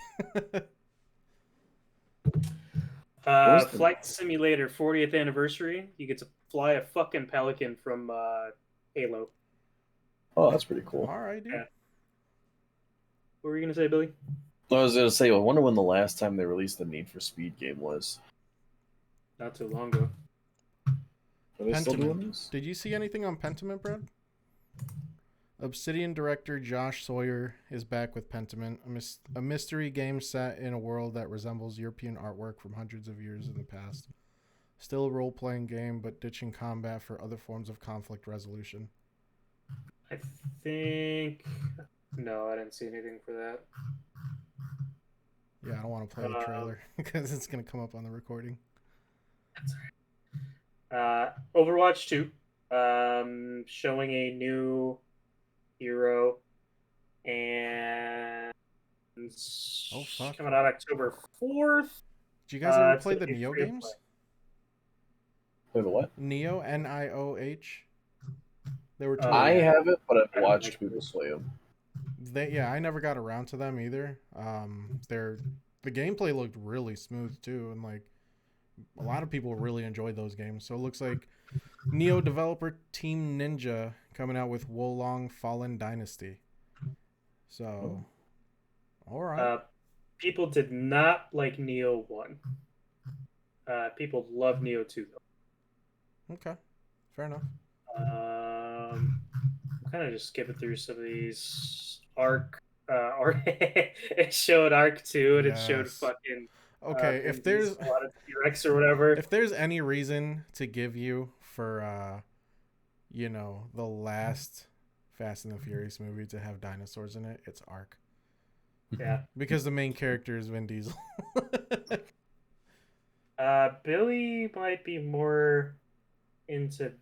What was the? Flight Simulator 40th anniversary. You get to fly a fucking pelican from Halo. Oh, that's pretty cool. All right, dude. Yeah. What were you gonna say, Billy? I was gonna say, I wonder when the last time they released the Need for Speed game was. Not too long ago. Are they still doing Pentiment. this? Did you see anything on Pentiment, Brad? Obsidian director Josh Sawyer is back with Pentiment, a mystery game set in a world that resembles European artwork from hundreds of years in the past. Still a role-playing game, but ditching combat for other forms of conflict resolution. I think. No, I didn't see anything for that. Yeah, I don't want to play the trailer because it's going to come up on the recording. Overwatch 2. Showing a new hero. And Oh, fuck. coming out October 4th. Did you guys ever It's play gonna the be Neo free to games? play. Wait, the what? Neo, Nioh. They were two. I yeah. haven't, but I've watched like people play them. I never got around to them either. The gameplay looked really smooth too, and like a lot of people really enjoyed those games. So it looks like Neo developer Team Ninja coming out with Wolong Fallen Dynasty. So, all right. People did not like Neo 1. People love Neo 2 though. Okay, fair enough. I'm kind of just skipping through some of these Arc. It showed Arc 2 and it showed Yes. fucking Okay, Vin Diesel out of T-Rex or whatever. if there's any reason to give you for the last Fast and the Furious movie to have dinosaurs in it, it's Arc. Yeah. Because the main character is Vin Diesel. Billy might be more into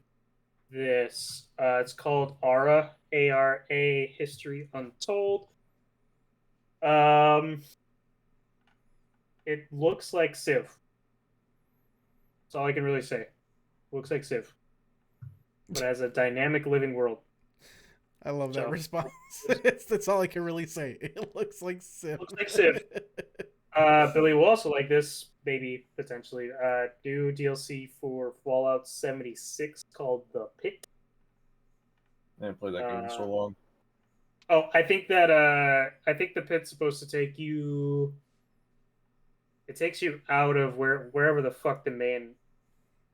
this. It's called Ara, ARA, History Untold. It looks like Civ. That's all I can really say. Looks like Civ, but has a dynamic living world. I love that So- response. That's all I can really say. It looks like Civ. Looks like Civ. Billy will also like this, maybe potentially. New DLC for Fallout 76 called The Pit. I haven't played that game in so long. Oh, I think the pit's supposed to take you. It takes you out of wherever the fuck the main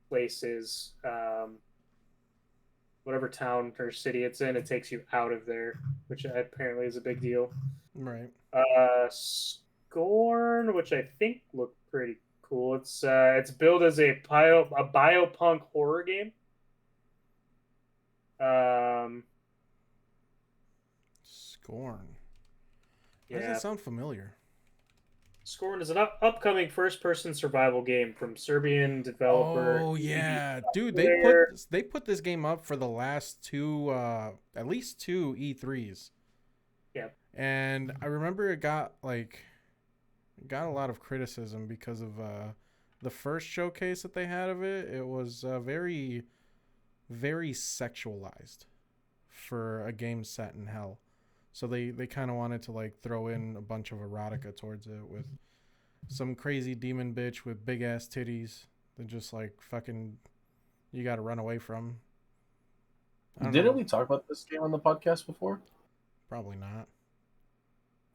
place is. Whatever town or city it's in, it takes you out of there, which apparently is a big deal. Right. Scorn, which I think looked pretty cool. It's billed as a biopunk horror game. Scorn. Why does Yeah. that sound familiar? Scorn is an upcoming first-person survival game from Serbian developer. Oh yeah, dude, Software. they put this game up for the last two at least two E3s. Yeah. And I remember it got a lot of criticism because of the first showcase that they had of it. It was very very sexualized for a game set in hell. So they kind of wanted to like throw in a bunch of erotica towards it with some crazy demon bitch with big ass titties that just like fucking you got to run away from. I don't Didn't know. we talk about this game on the podcast before? Probably not.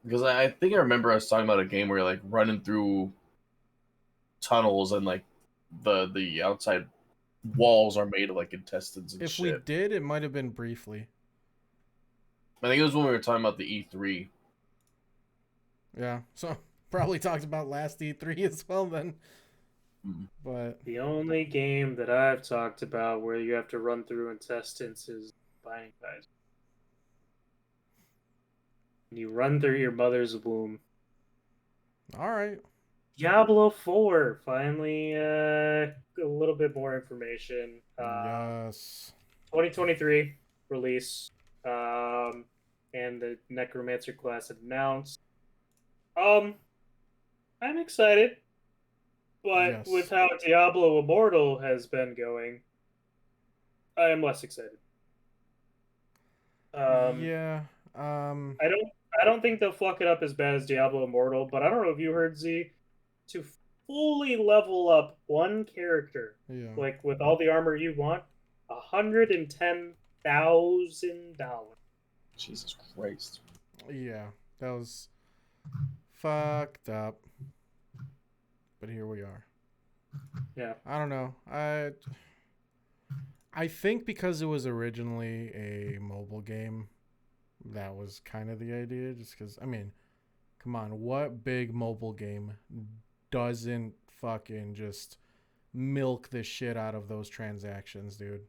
Because I think I remember us talking about a game where you're like running through tunnels and like the outside walls are made of like intestines and If shit. we did, it might have been briefly. I think it was when we were talking about the E3. Yeah. So probably talked about last E3 as well then. Mhm. But The only game that I've talked about where you have to run through intestines is Binding of Isaac. You run through your mother's womb. all right. Diablo 4, finally, a little bit more information. Yes. 2023 release, and the Necromancer class announced. I'm excited, but Yes. with how Diablo Immortal has been going, I am less excited. Um, Yeah. I don't I don't think they'll fuck it up as bad as Diablo Immortal, but I don't know if you heard Z to fully level up one character, Yeah. like with all the armor you want, $110,000. Jesus Christ. Yeah. That was fucked up. But here we are. Yeah. I don't know. I think because it was originally a mobile game, that was kind of the idea. Just because, I mean, come on, what big mobile game doesn't fucking just milk the shit out of those transactions, dude?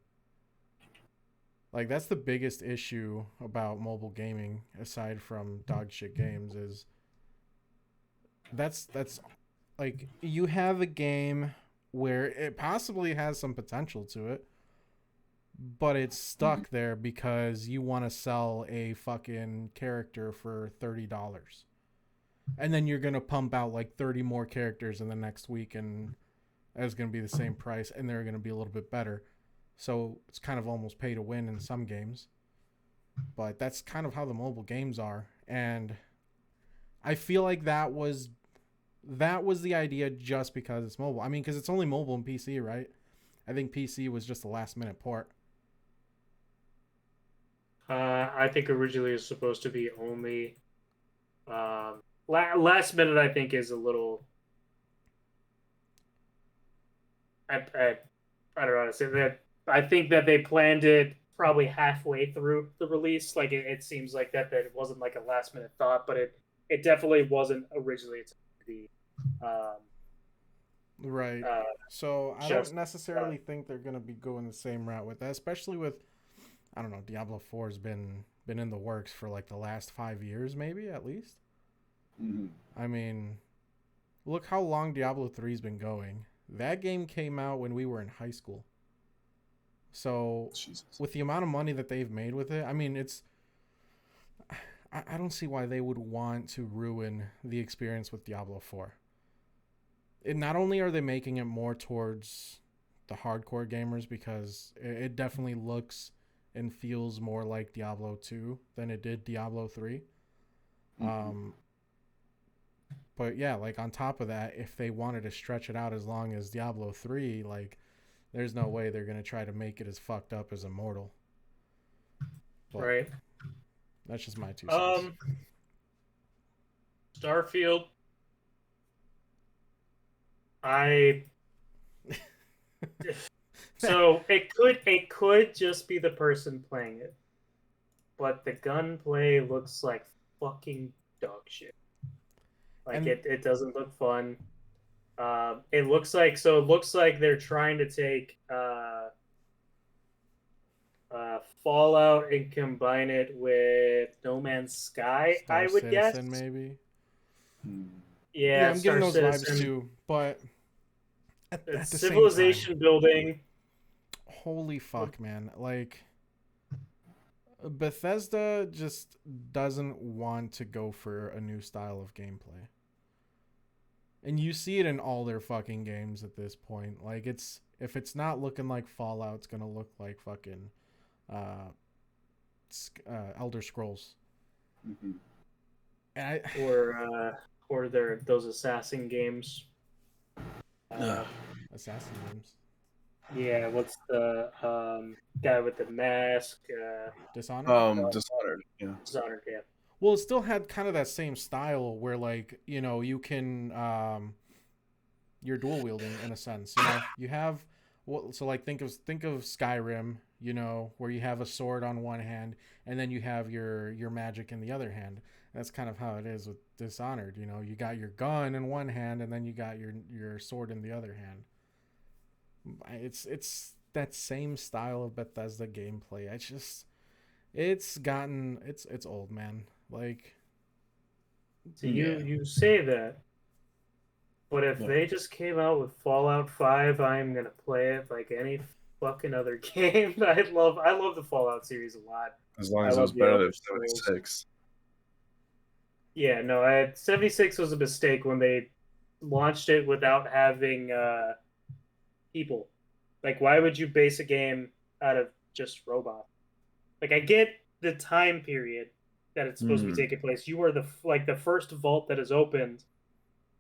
Like, that's the biggest issue about mobile gaming, aside from dog shit games, is that's like you have a game where it possibly has some potential to it, but it's stuck there because you want to sell a fucking character for $30. And then you're going to pump out like 30 more characters in the next week, and it's going to be the same price, and they're going to be a little bit better. So it's kind of almost pay to win in some games. But that's kind of how the mobile games are. And I feel like that was the idea just because it's mobile. I mean, because it's only mobile and PC, right? I think PC was just a last minute port. I think originally it was supposed to be only last minute. I think is a little. I don't know how to say that. I think that they planned it probably halfway through the release. Like it seems like that it wasn't like a last minute thought, but it definitely wasn't originally to be Right. uh, So I don't just necessarily think they're gonna be going the same route with that, especially with, I don't know, Diablo 4 has been in the works for like the last 5 years, maybe at least. Mm-hmm. I mean, look how long Diablo 3's been going. That game came out when we were in high school. So Jesus. with the amount of money that they've made with it, I mean, I don't see why they would want to ruin the experience with Diablo 4. Not only are they making it more towards the hardcore gamers, because it definitely looks and feels more like Diablo 2 than it did Diablo 3. Mm-hmm. But yeah, like on top of that, if they wanted to stretch it out as long as Diablo 3, like there's no way they're going to try to make it as fucked up as Immortal. But right. that's just my 2 cents. Starfield. I so it could just be the person playing it, but the gunplay looks like fucking dog shit. Like And it doesn't look fun. It looks like they're trying to take Fallout and combine it with No Man's Sky. Star I would guess. Citizen, maybe. Yeah, Yeah, I'm getting Star those vibes Citizen. too. But at It's the same time, civilization building. holy fuck, man. Like, Bethesda just doesn't want to go for a new style of gameplay. And you see it in all their fucking games at this point. Like, if it's not looking like Fallout, it's gonna look like fucking uh, Elder Scrolls. Mm-hmm. And Or those assassin games. Assassin games. Yeah, what's the guy with the mask? Dishonored. Dishonored. Yeah. Dishonored, yeah. Well, it still had kind of that same style where, like, you can you're dual wielding in a sense. You have so like think of Skyrim, where you have a sword on one hand and then you have your magic in the other hand. That's kind of how it is with Dishonored. You got your gun in one hand and then you got your sword in the other hand. It's that same style of Bethesda gameplay. It's old, man. Like, So you say that, but if Yeah. they just came out with Fallout 5, I'm gonna play it like any fucking other game. I love the Fallout series a lot. As long I as it was love the better Elder than Scrolls. 76. Yeah, no, 76 was a mistake when they launched it without having people. Like, why would you base a game out of just robots? Like, I get the time period that it's supposed to be Mm, taking place. You are the first vault that is opened,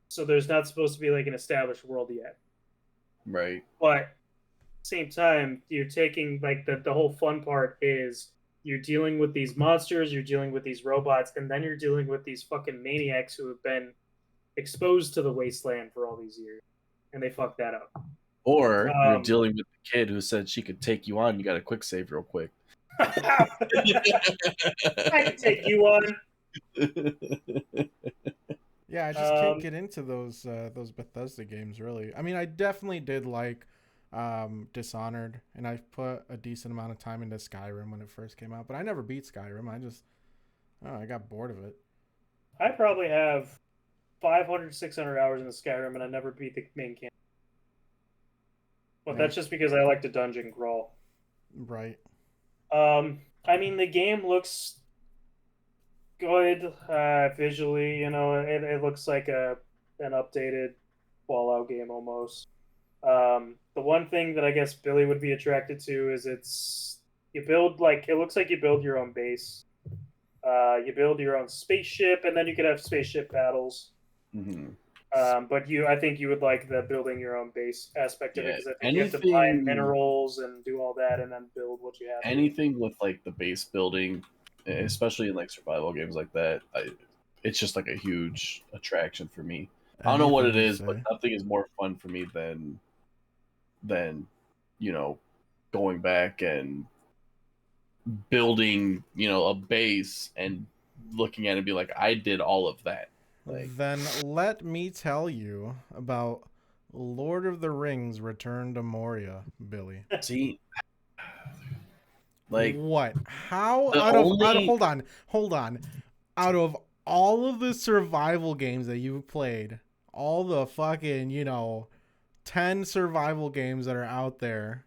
so there's not supposed to be like an established world yet. right. But same time, you're taking like the whole fun part is you're dealing with these monsters, you're dealing with these robots, and then you're dealing with these fucking maniacs who have been exposed to the wasteland for all these years, and they fucked that up. Or you're Um, dealing with the kid who said she could take you on. You got a quick save real quick. I can take you on. Yeah, I just can't get into those Bethesda games really. I mean, I definitely did like Dishonored, and I put a decent amount of time into Skyrim when it first came out, but I never beat Skyrim. I got bored of it. I probably have 500, 600 hours in the Skyrim, and I never beat the main campaign. But Man, that's just because I like to dungeon crawl. right. I mean, the game looks good visually. You know, it looks like an updated Fallout game almost. The one thing that I guess Billy would be attracted to is you build like it looks like you build your own base. You build your own spaceship, and then you could have spaceship battles. Hmm. But I think you would like the building your own base aspect of it Yeah. because I think you have to mine Anything minerals and do all that, and then build what you have to. anything with like the base building, especially in like survival games like that, it's just like a huge attraction for me. I don't know what Anything it you is, but say. nothing is more fun for me than you know going back and building a base and looking at it and be like, I did all of that. Like, Then let me tell you about Lord of the Rings: Return to Moria, Billy. see, like What? How the out of only hold on. Out of all of the survival games that you've played, all the fucking, 10 survival games that are out there,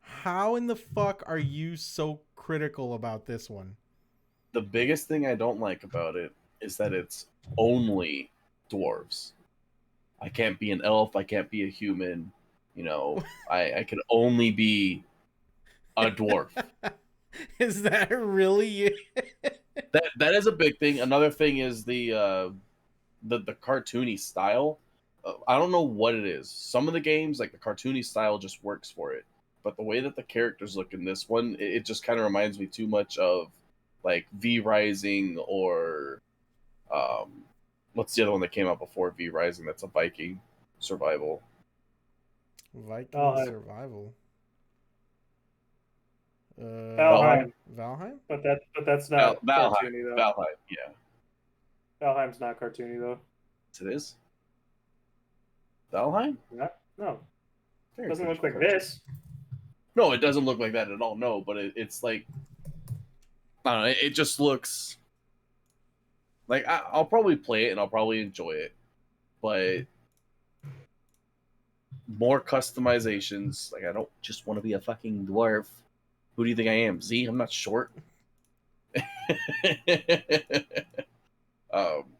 how in the fuck are you so critical about this one? the biggest thing I don't like about it is that it's only dwarves. I can't be an elf. I can't be a human. I can only be a dwarf. Is that really That is a big thing. Another thing is the cartoony style. I don't know what it is. Some of the games, like the cartoony style, just works for it. But the way that the characters look in this one, it just kind of reminds me too much of like V Rising or what's the other one that came out before V Rising? That's a Viking survival. Viking Valheim, survival? Valheim, Valheim, Valheim? that's not Valheim, cartoony though. Valheim. Yeah, Valheim's not cartoony though. yes, it is. Valheim. Not, no, Very doesn't look like cartoony. this. No, it doesn't look like that at all. No, but it's like I don't know. It just looks like I'll probably play it and I'll probably enjoy it, but more customizations. Like I don't just want to be a fucking dwarf. Who do you think I am? Z? I'm not short.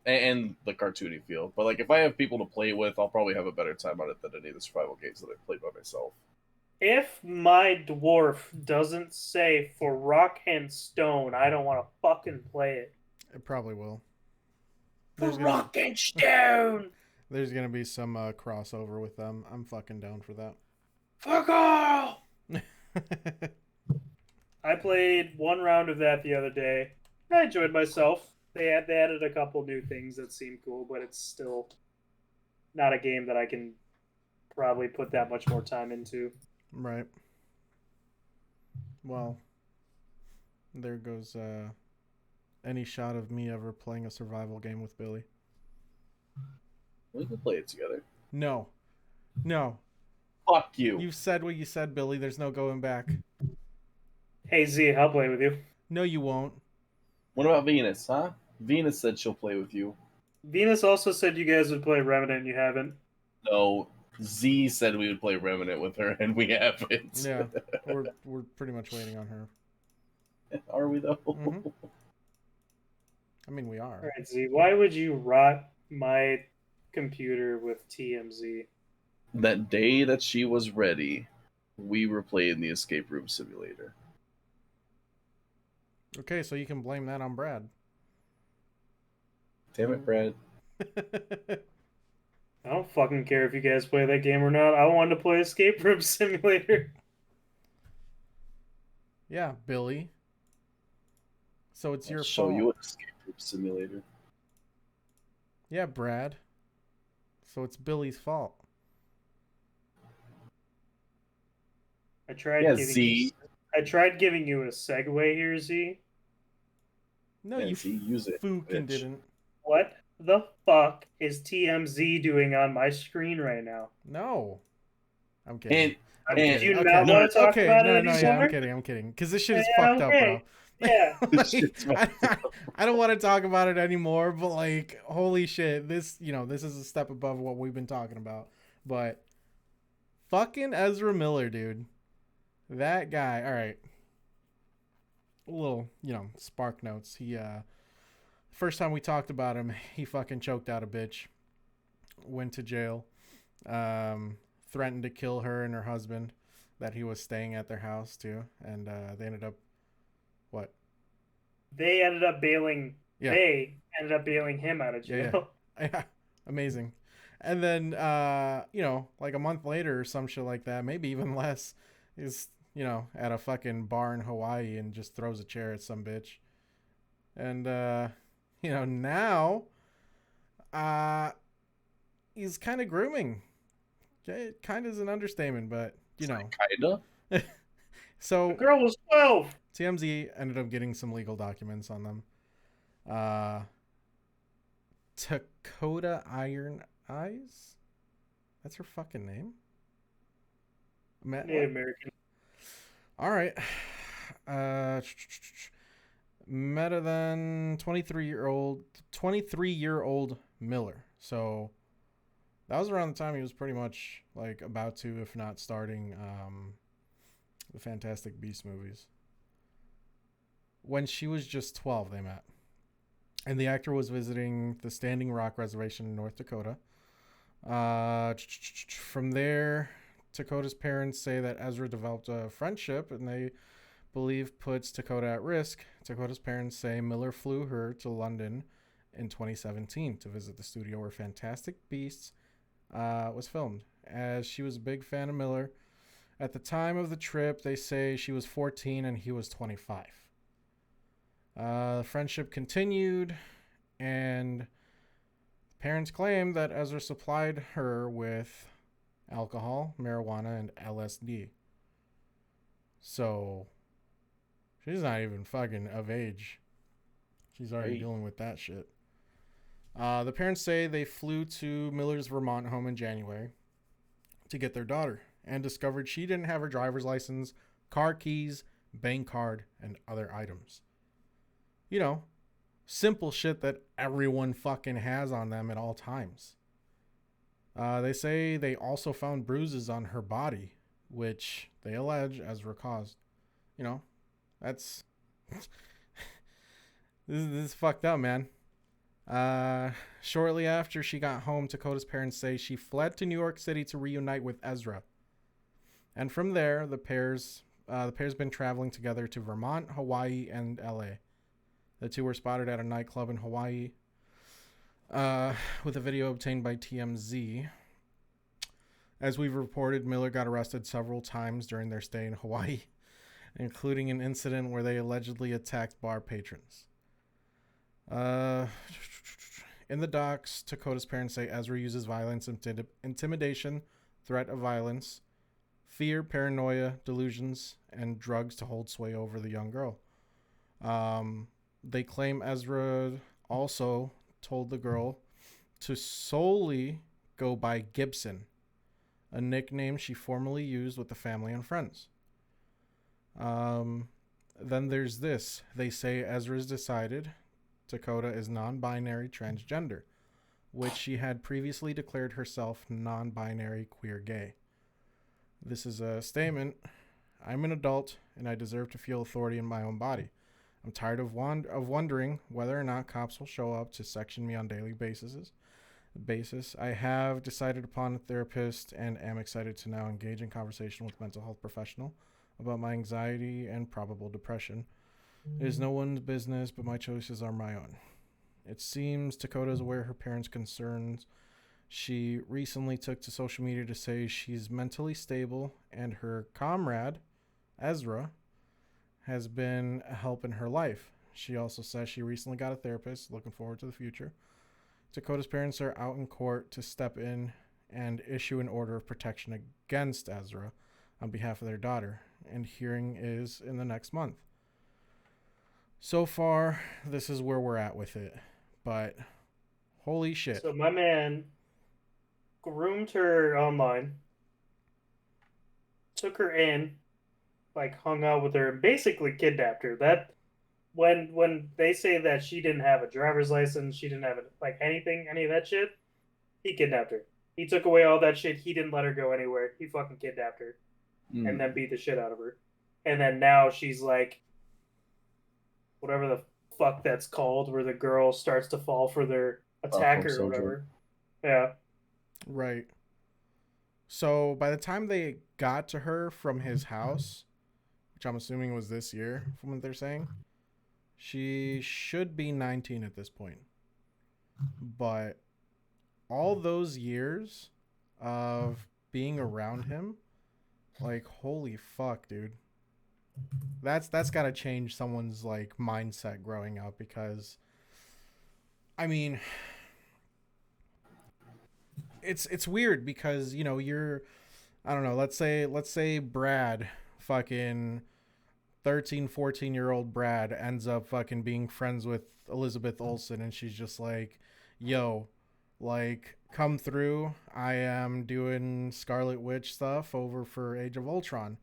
And the cartoony feel. But like if I have people to play with, I'll probably have a better time on it than any of the survival games that I've played by myself. If my dwarf doesn't say for rock and stone, I don't want to fucking play it. It probably will. For There's gonna rock and stone. there's gonna be some crossover with them. I'm fucking down for that. Fuck all. I played one round of that the other day. I enjoyed myself. They added a couple new things that seemed cool, but it's still not a game that I can probably put that much more time into. Right. Well, there goes any shot of me ever playing a survival game with Billy. We can play it together. No. No. Fuck you. You've said what you said, Billy. There's no going back. Hey Z, I'll play with you. No, you won't. What about Venus, huh? Venus said she'll play with you. Venus also said you guys would play Remnant and you haven't. No, Z said we would play Remnant with her, and we haven't. Yeah. We're pretty much waiting on her. Are we though? Mhm. I mean, we are. Alright, Z, why would you rot my computer with TMZ? That day that she was ready, we were playing the escape room simulator. Okay, so you can blame that on Brad. Damn it, Brad. I don't fucking care if you guys play that game or not. I wanted to play Escape Room Simulator. Yeah, Billy. So it's I'll your show fault. you an escape room simulator. Yeah, Brad. So it's Billy's fault. I tried Yeah, giving you. Z. I tried giving you a segue here, Z. No, Yeah, you Z, use it, fucking bitch. didn't. What the fuck is TMZ doing on my screen right now? No. I'm kidding. And I'm Did kidding. you Okay. not no, want to talk Okay. about No, it no, yeah, I'm anymore? kidding. I'm kidding. Because this shit is Yeah, fucked up, bro. okay. Yeah. this Like, shit's fucked up. I don't want to talk about it anymore, but like, holy shit, this, this is a step above what we've been talking about. But fucking Ezra Miller, dude. That guy, all right. A little, spark notes. First time we talked about him, he fucking choked out a bitch, went to jail, threatened to kill her and her husband that he was staying at their house too, and they ended up what? They ended up bailing. Yeah, They ended up bailing him out of yeah, jail. yeah, amazing. And then like a month later or some shit like that, maybe even less, is at a fucking bar in Hawaii and just throws a chair at some bitch, and now he's kind of grooming. Okay, kind of is an understatement, but Kinda. The So girl was 12. TMZ ended up getting some legal documents on them. Uh, Dakota Iron Eyes. That's her fucking name. Native American. All right. Uh, Meta then 23-year-old Miller. So that was around the time he was pretty much like about to, if not starting, the Fantastic Beast movies. When she was just 12, they met. And the actor was visiting the Standing Rock Reservation in North Dakota. From there, Dakota's parents say that Ezra developed a friendship and they believe puts Dakota at risk. Dakota's parents say Miller flew her to London in 2017 to visit the studio where Fantastic Beasts was filmed. As she was a big fan of Miller, at the time of the trip, they say she was 14 and he was 25. The friendship continued, and parents claim that Ezra supplied her with alcohol, marijuana, and LSD. So she's not even fucking of age. She's already dealing with that shit. The parents say they flew to Miller's Vermont home in January to get their daughter and discovered she didn't have her driver's license, car keys, bank card, and other items. Simple shit that everyone fucking has on them at all times. They say they also found bruises on her body, which they allege Ezra caused. That's this is fucked up, man. Shortly after she got home, Dakota's parents say she fled to New York City to reunite with Ezra. And from there, the pair's been traveling together to Vermont, Hawaii, and LA. The two were spotted at a nightclub in Hawaii with a video obtained by TMZ. As we've reported, Miller got arrested several times during their stay in Hawaii, including an incident where they allegedly attacked bar patrons. In the docs, Dakota's parents say Ezra uses violence, intimidation, threat of violence, fear, paranoia, delusions, and drugs to hold sway over the young girl. They claim Ezra also told the girl to solely go by Gibson, a nickname she formerly used with the family and friends. Then there's this. They say Ezra's decided Dakota is non-binary transgender, which she had previously declared herself non-binary queer gay. This is a statement. I'm an adult and I deserve to feel authority in my own body. I'm tired of wondering whether or not cops will show up to section me on daily basis. I have decided upon a therapist and am excited to now engage in conversation with mental health professional about my anxiety and probable depression. It is no one's business, but my choices are my own. It seems Dakota is aware of her parents' concerns. She recently took to social media to say she's mentally stable, and her comrade, Ezra, has been a help in her life. She also says she recently got a therapist, looking forward to the future. Dakota's parents are out in court to step in and issue an order of protection against Ezra on behalf of their daughter, and hearing is in the next month. So far, this is where we're at with it. But holy shit. So my man groomed her online, took her in, like hung out with her, and basically kidnapped her. That when they say that she didn't have a driver's license, she didn't have like anything, any of that shit, he kidnapped her. He took away all that shit. He didn't let her go anywhere. He fucking kidnapped her and then beat the shit out of her. And then now she's like, whatever the fuck that's called, where the girl starts to fall for their attacker or whatever. Yeah. Right. So by the time they got to her from his house, which I'm assuming was this year, from what they're saying, she should be 19 at this point. But all those years of being around him, like holy fuck, dude. That's got to change someone's like mindset growing up, because I mean, it's weird because, you know, you're, I don't know, let's say Brad, fucking 13, 14-year-old Brad ends up fucking being friends with Elizabeth Olsen, and she's just like, yo, like, come through. I am doing Scarlet Witch stuff over for Age of Ultron.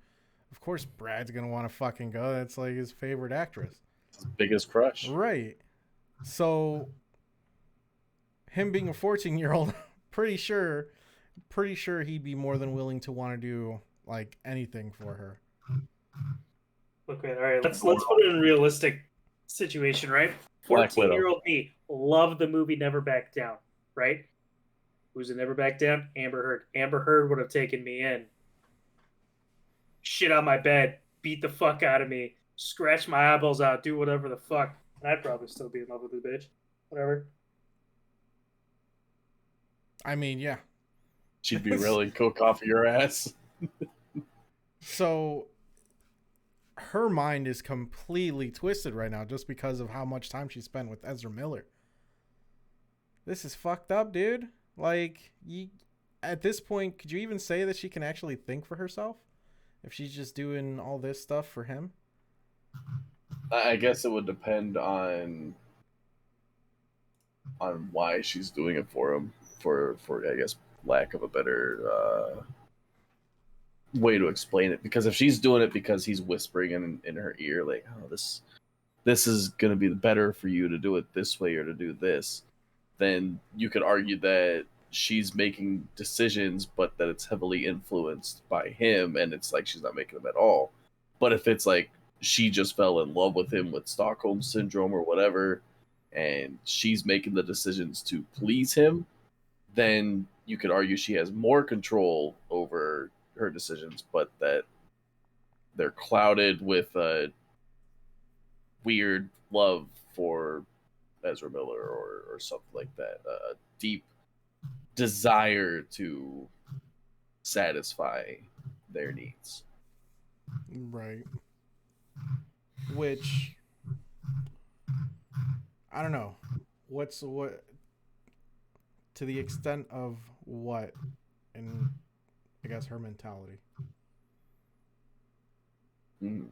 Of course Brad's gonna want to fucking go. That's like his favorite actress. His biggest crush. Right. So him being a 14-year-old, pretty sure he'd be more than willing to want to do like anything for her. Okay, all right. Let's put it in a realistic situation, right? 14-year-old me loved the movie Never Back Down, right? Who's in Never Back Down? Amber Heard. Amber Heard would have taken me in, shit on my bed, beat the fuck out of me, scratch my eyeballs out, do whatever the fuck, and I'd probably still be in love with the bitch. Whatever. I mean, yeah. She'd be really cook off of your ass. So her mind is completely twisted right now just because of how much time she spent with Ezra Miller. This is fucked up, dude. Like, at this point, could you even say that she can actually think for herself if she's just doing all this stuff for him? I guess it would depend on why she's doing it for him. For I guess lack of a better way to explain it. Because if she's doing it because he's whispering in her ear, like, oh, this is gonna be better for you to do it this way or to do this, then you could argue that she's making decisions, but that it's heavily influenced by him, and it's like she's not making them at all. But if it's like she just fell in love with him with Stockholm syndrome or whatever, and she's making the decisions to please him, then you could argue she has more control over her decisions, but that they're clouded with a weird love for Ezra Miller or something like that. A deep desire to satisfy their needs. Right. Which, I don't know. What to the extent of what, in I guess her mentality. Mm.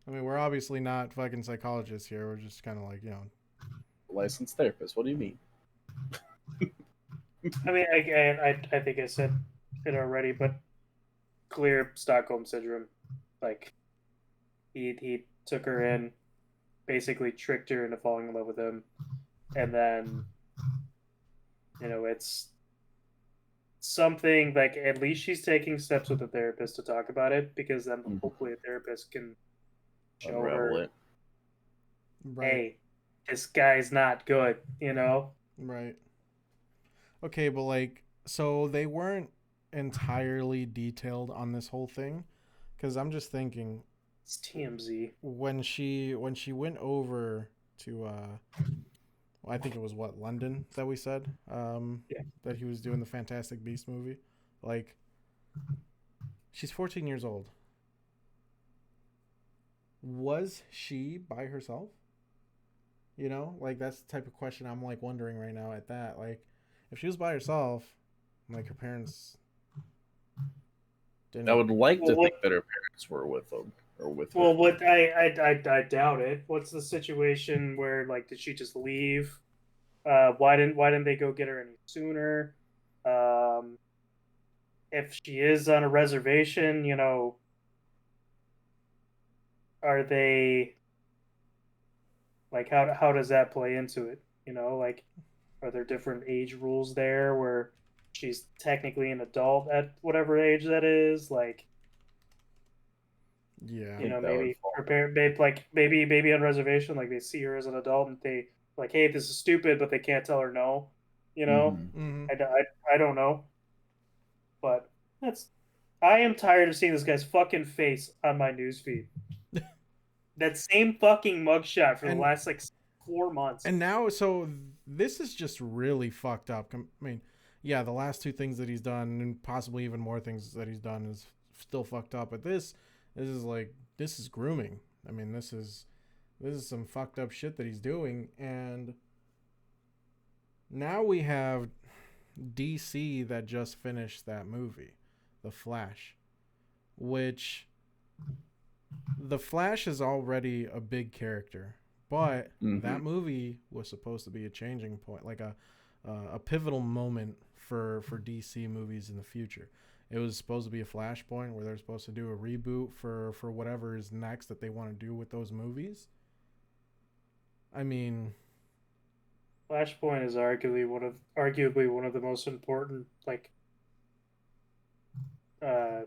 I mean, we're obviously not fucking psychologists here. We're just kind of like, you know, Licensed therapist. What do you mean? I mean, I think I said it already, but clear Stockholm syndrome. Like, he took her in, basically tricked her into falling in love with him, and then, you know, it's something like at least she's taking steps with a therapist to talk about it, because then hopefully a therapist can show Unravel her, it. right. hey, this guy's not good, you know? Right. Okay, but like, so they weren't entirely detailed on this whole thing, because I'm just thinking, It's TMZ. when she went over to well, I think it was what, London that we said Yeah. that he was doing the Fantastic Beast movie. Like, she's 14 years old. Was she by herself? You know, like that's the type of question I'm like wondering right now at that. Like, if she was by herself, like her parents I didn't. would like Well, to what? think that her parents were with them or with her. Well, what? I doubt it. What's the situation where like did she just leave? Why didn't they go get her any sooner? Um, if she is on a reservation, are they like how does that play into it? Like are there different age rules there where she's technically an adult at whatever age that is? Like, Yeah. I think that would maybe fall. her parent, maybe on reservation, like they see her as an adult and they like, hey, this is stupid, but they can't tell her no. You know, Mm-hmm. Mm-hmm. I don't know, but that's. I am tired of seeing this guy's fucking face on my newsfeed. That same fucking mugshot for the And last like 4 months. now, so this is just really fucked up. I mean, yeah, the last two things that he's done, and possibly even more things that he's done, is still fucked up. But this is like, this is grooming. I mean, this is some fucked up shit that he's doing, and now we have DC that just finished that movie, The Flash, which The Flash is already a big character, but Mm-hmm. that movie was supposed to be a changing point, like a pivotal moment for DC movies in the future. It was supposed to be a flashpoint where they're supposed to do a reboot for whatever is next that they want to do with those movies. I mean, Flashpoint is arguably one of the most important like uh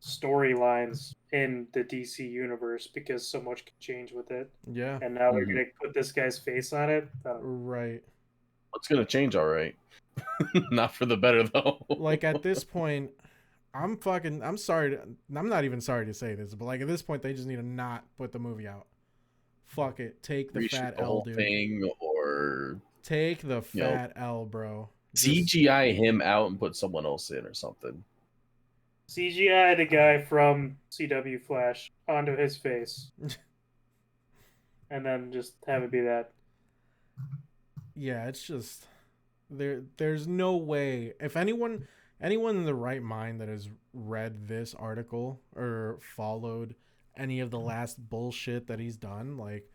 storylines in the DC universe because so much can change with it. yeah, And now they're Mm-hmm. gonna put this guy's face on it. I don't know. right. It's gonna change, all right. Not for the better though. Like at this point, I'm sorry I'm not even sorry to say this, but like at this point they just need to not put the movie out. Fuck it. Take the Reshoot fat the L, whole dude. thing, or Take the you know, fat L, bro. Just CGI him out and put someone else in or something. CGI the guy from CW Flash onto his face, and then just have it be that. yeah, it's just there's no way if anyone in the right mind that has read this article or followed any of the last bullshit that he's done, like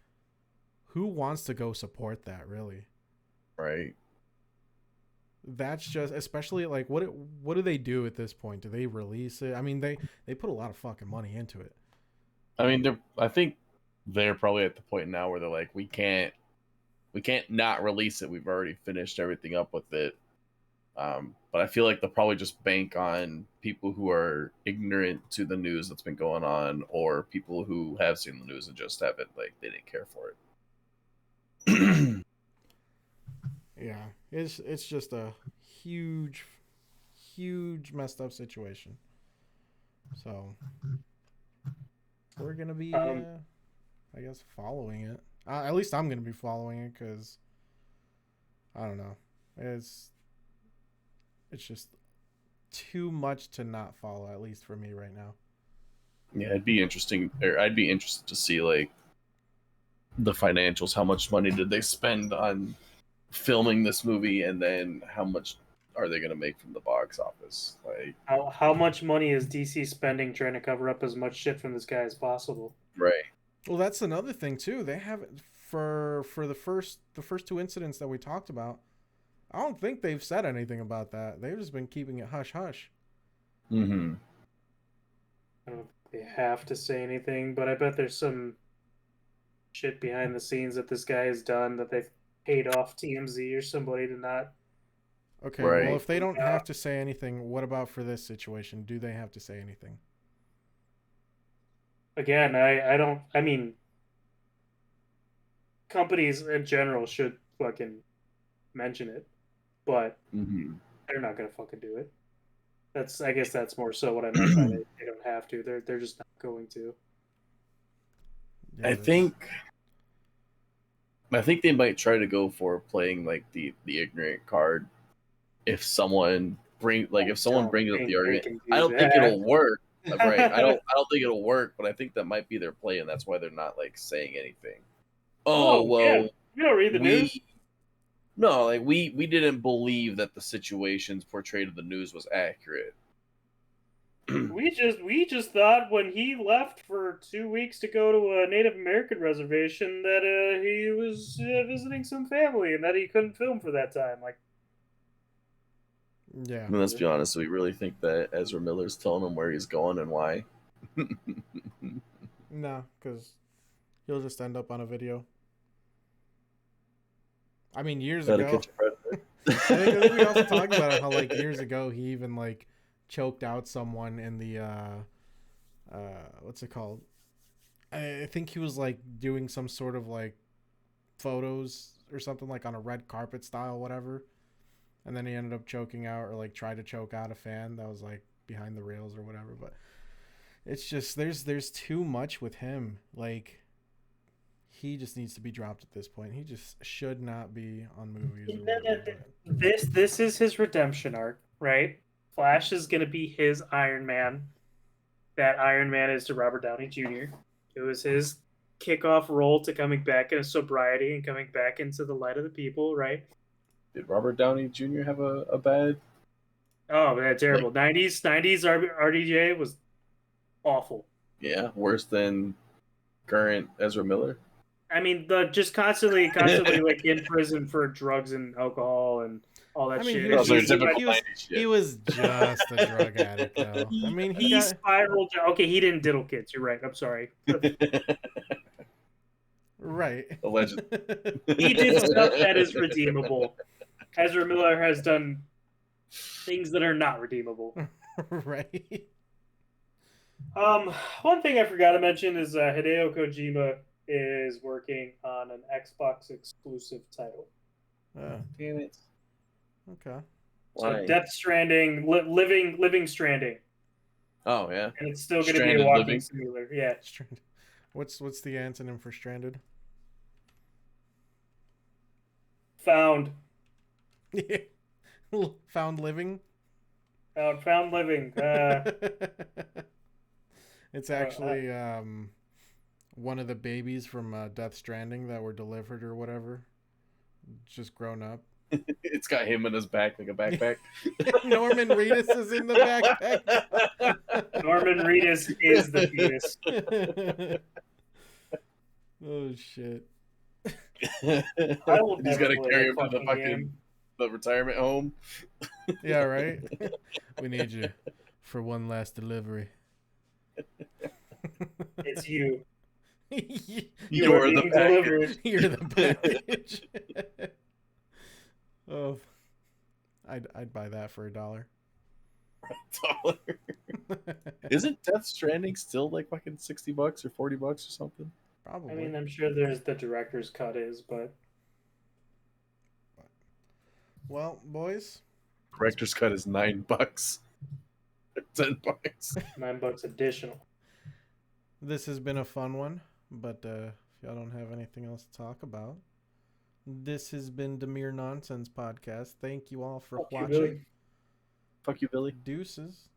who wants to go support that really? Right. That's just, especially like what do they do at this point? Do they release it? I mean, they put a lot of fucking money into it. I mean, I think they're probably at the point now where they're like, we can't not release it. We've already finished everything up with it. But I feel like they'll probably just bank on people who are ignorant to the news that's been going on, or people who have seen the news and just haven't, like, they didn't care for it. Yeah, it's just a huge messed up situation. So we're gonna be, Um, I guess, following it. At least I'm gonna be following it because I don't know. It's just too much to not follow. At least for me right now. Yeah, it'd be interesting. Or I'd be interested to see like the financials. How much money did they spend on filming this movie, and then how much are they going to make from the box office? Like, how much money is DC spending trying to cover up as much shit from this guy as possible? right? Well, that's another thing too. They haven't for the first two incidents that we talked about. I don't think they've said anything about that. They've just been keeping it hush hush. Mm-hmm. I don't know if they have to say anything, but I bet there's some shit behind the scenes that this guy has done that they've paid off TMZ or somebody to not. Okay, well, Right. if they don't have to say anything, what about for this situation? Do they have to say anything? Again, I don't. I mean, companies in general should fucking mention it, but Mm-hmm. they're not gonna fucking do it. I guess that's more so what I meant by they don't have to. They're just not going to. Yeah, I that's- think they might try to go for playing like the ignorant card if someone brings up the They argument. can I do don't think that. it'll work. Right. I don't think it'll work, but I think that might be their play, and that's why they're not like saying anything. Oh well, yeah. You don't read the news. No, like we didn't believe that the situations portrayed in the news was accurate. We just thought when he left for 2 weeks to go to a Native American reservation that he was visiting some family and that he couldn't film for that time. Like, yeah. I mean, let's be honest. We really think that Ezra Miller's telling him where he's going and why? No, because he'll just end up on a video. I mean, years Gotta ago. catch a predator. I think we also talked about how like years ago he even like choked out someone in the what's it called? I think he was like doing some sort of like photos or something like on a red carpet style whatever, and then he ended up choking out or like tried to choke out a fan that was like behind the rails or whatever. But it's just there's too much with him. Like, he just needs to be dropped at this point. He just should not be on movies or whatever. this is his redemption arc, right? Flash is gonna be his Iron Man. That Iron Man is to Robert Downey Jr. It was his kickoff role to coming back into sobriety and coming back into the light of the people, right? Did Robert Downey Jr. have a bad? Oh man, terrible. 90s RDJ was awful. Yeah, worse than current Ezra Miller. I mean, the just constantly like in prison for drugs and alcohol and all that I mean, shit. he was just a drug addict, though. I mean, he spiraled. Okay, he didn't diddle kids. You're right. I'm sorry. Right. Allegedly. He did stuff that is redeemable. Ezra Miller has done things that are not redeemable. Right. One thing I forgot to mention is Hideo Kojima is working on an Xbox exclusive title. Oh, Damn it. okay. Why? So Death Stranding, Living Stranding, Oh yeah. and it's still going to be a Stranded walking Living. simulator. Yeah. Stranded. What's the antonym for stranded? Found Found living. Found living. It's actually one of the babies from Death Stranding that were delivered or whatever. Just grown up. It's got him in his back like a backpack. Norman Reedus is in the backpack. Norman Reedus is the fetus. Oh shit. I will He's never got to play carry that him to the fucking fucking game. the retirement home. Yeah, right. We need you for one last delivery. It's you. You're the being package. delivered. You're the package. Oh, I'd buy that for $1. Isn't Death Stranding still like fucking $60 or $40 or something? Probably. I mean, I'm sure there's the director's cut is, but well, boys, Director's cut is $9. $10. $9 additional. this has been a fun one, but if y'all don't have anything else to talk about, this has been the Mere Nonsense Podcast. Thank you all for Fuck you, watching. Billy. Fuck you, Billy. Deuces.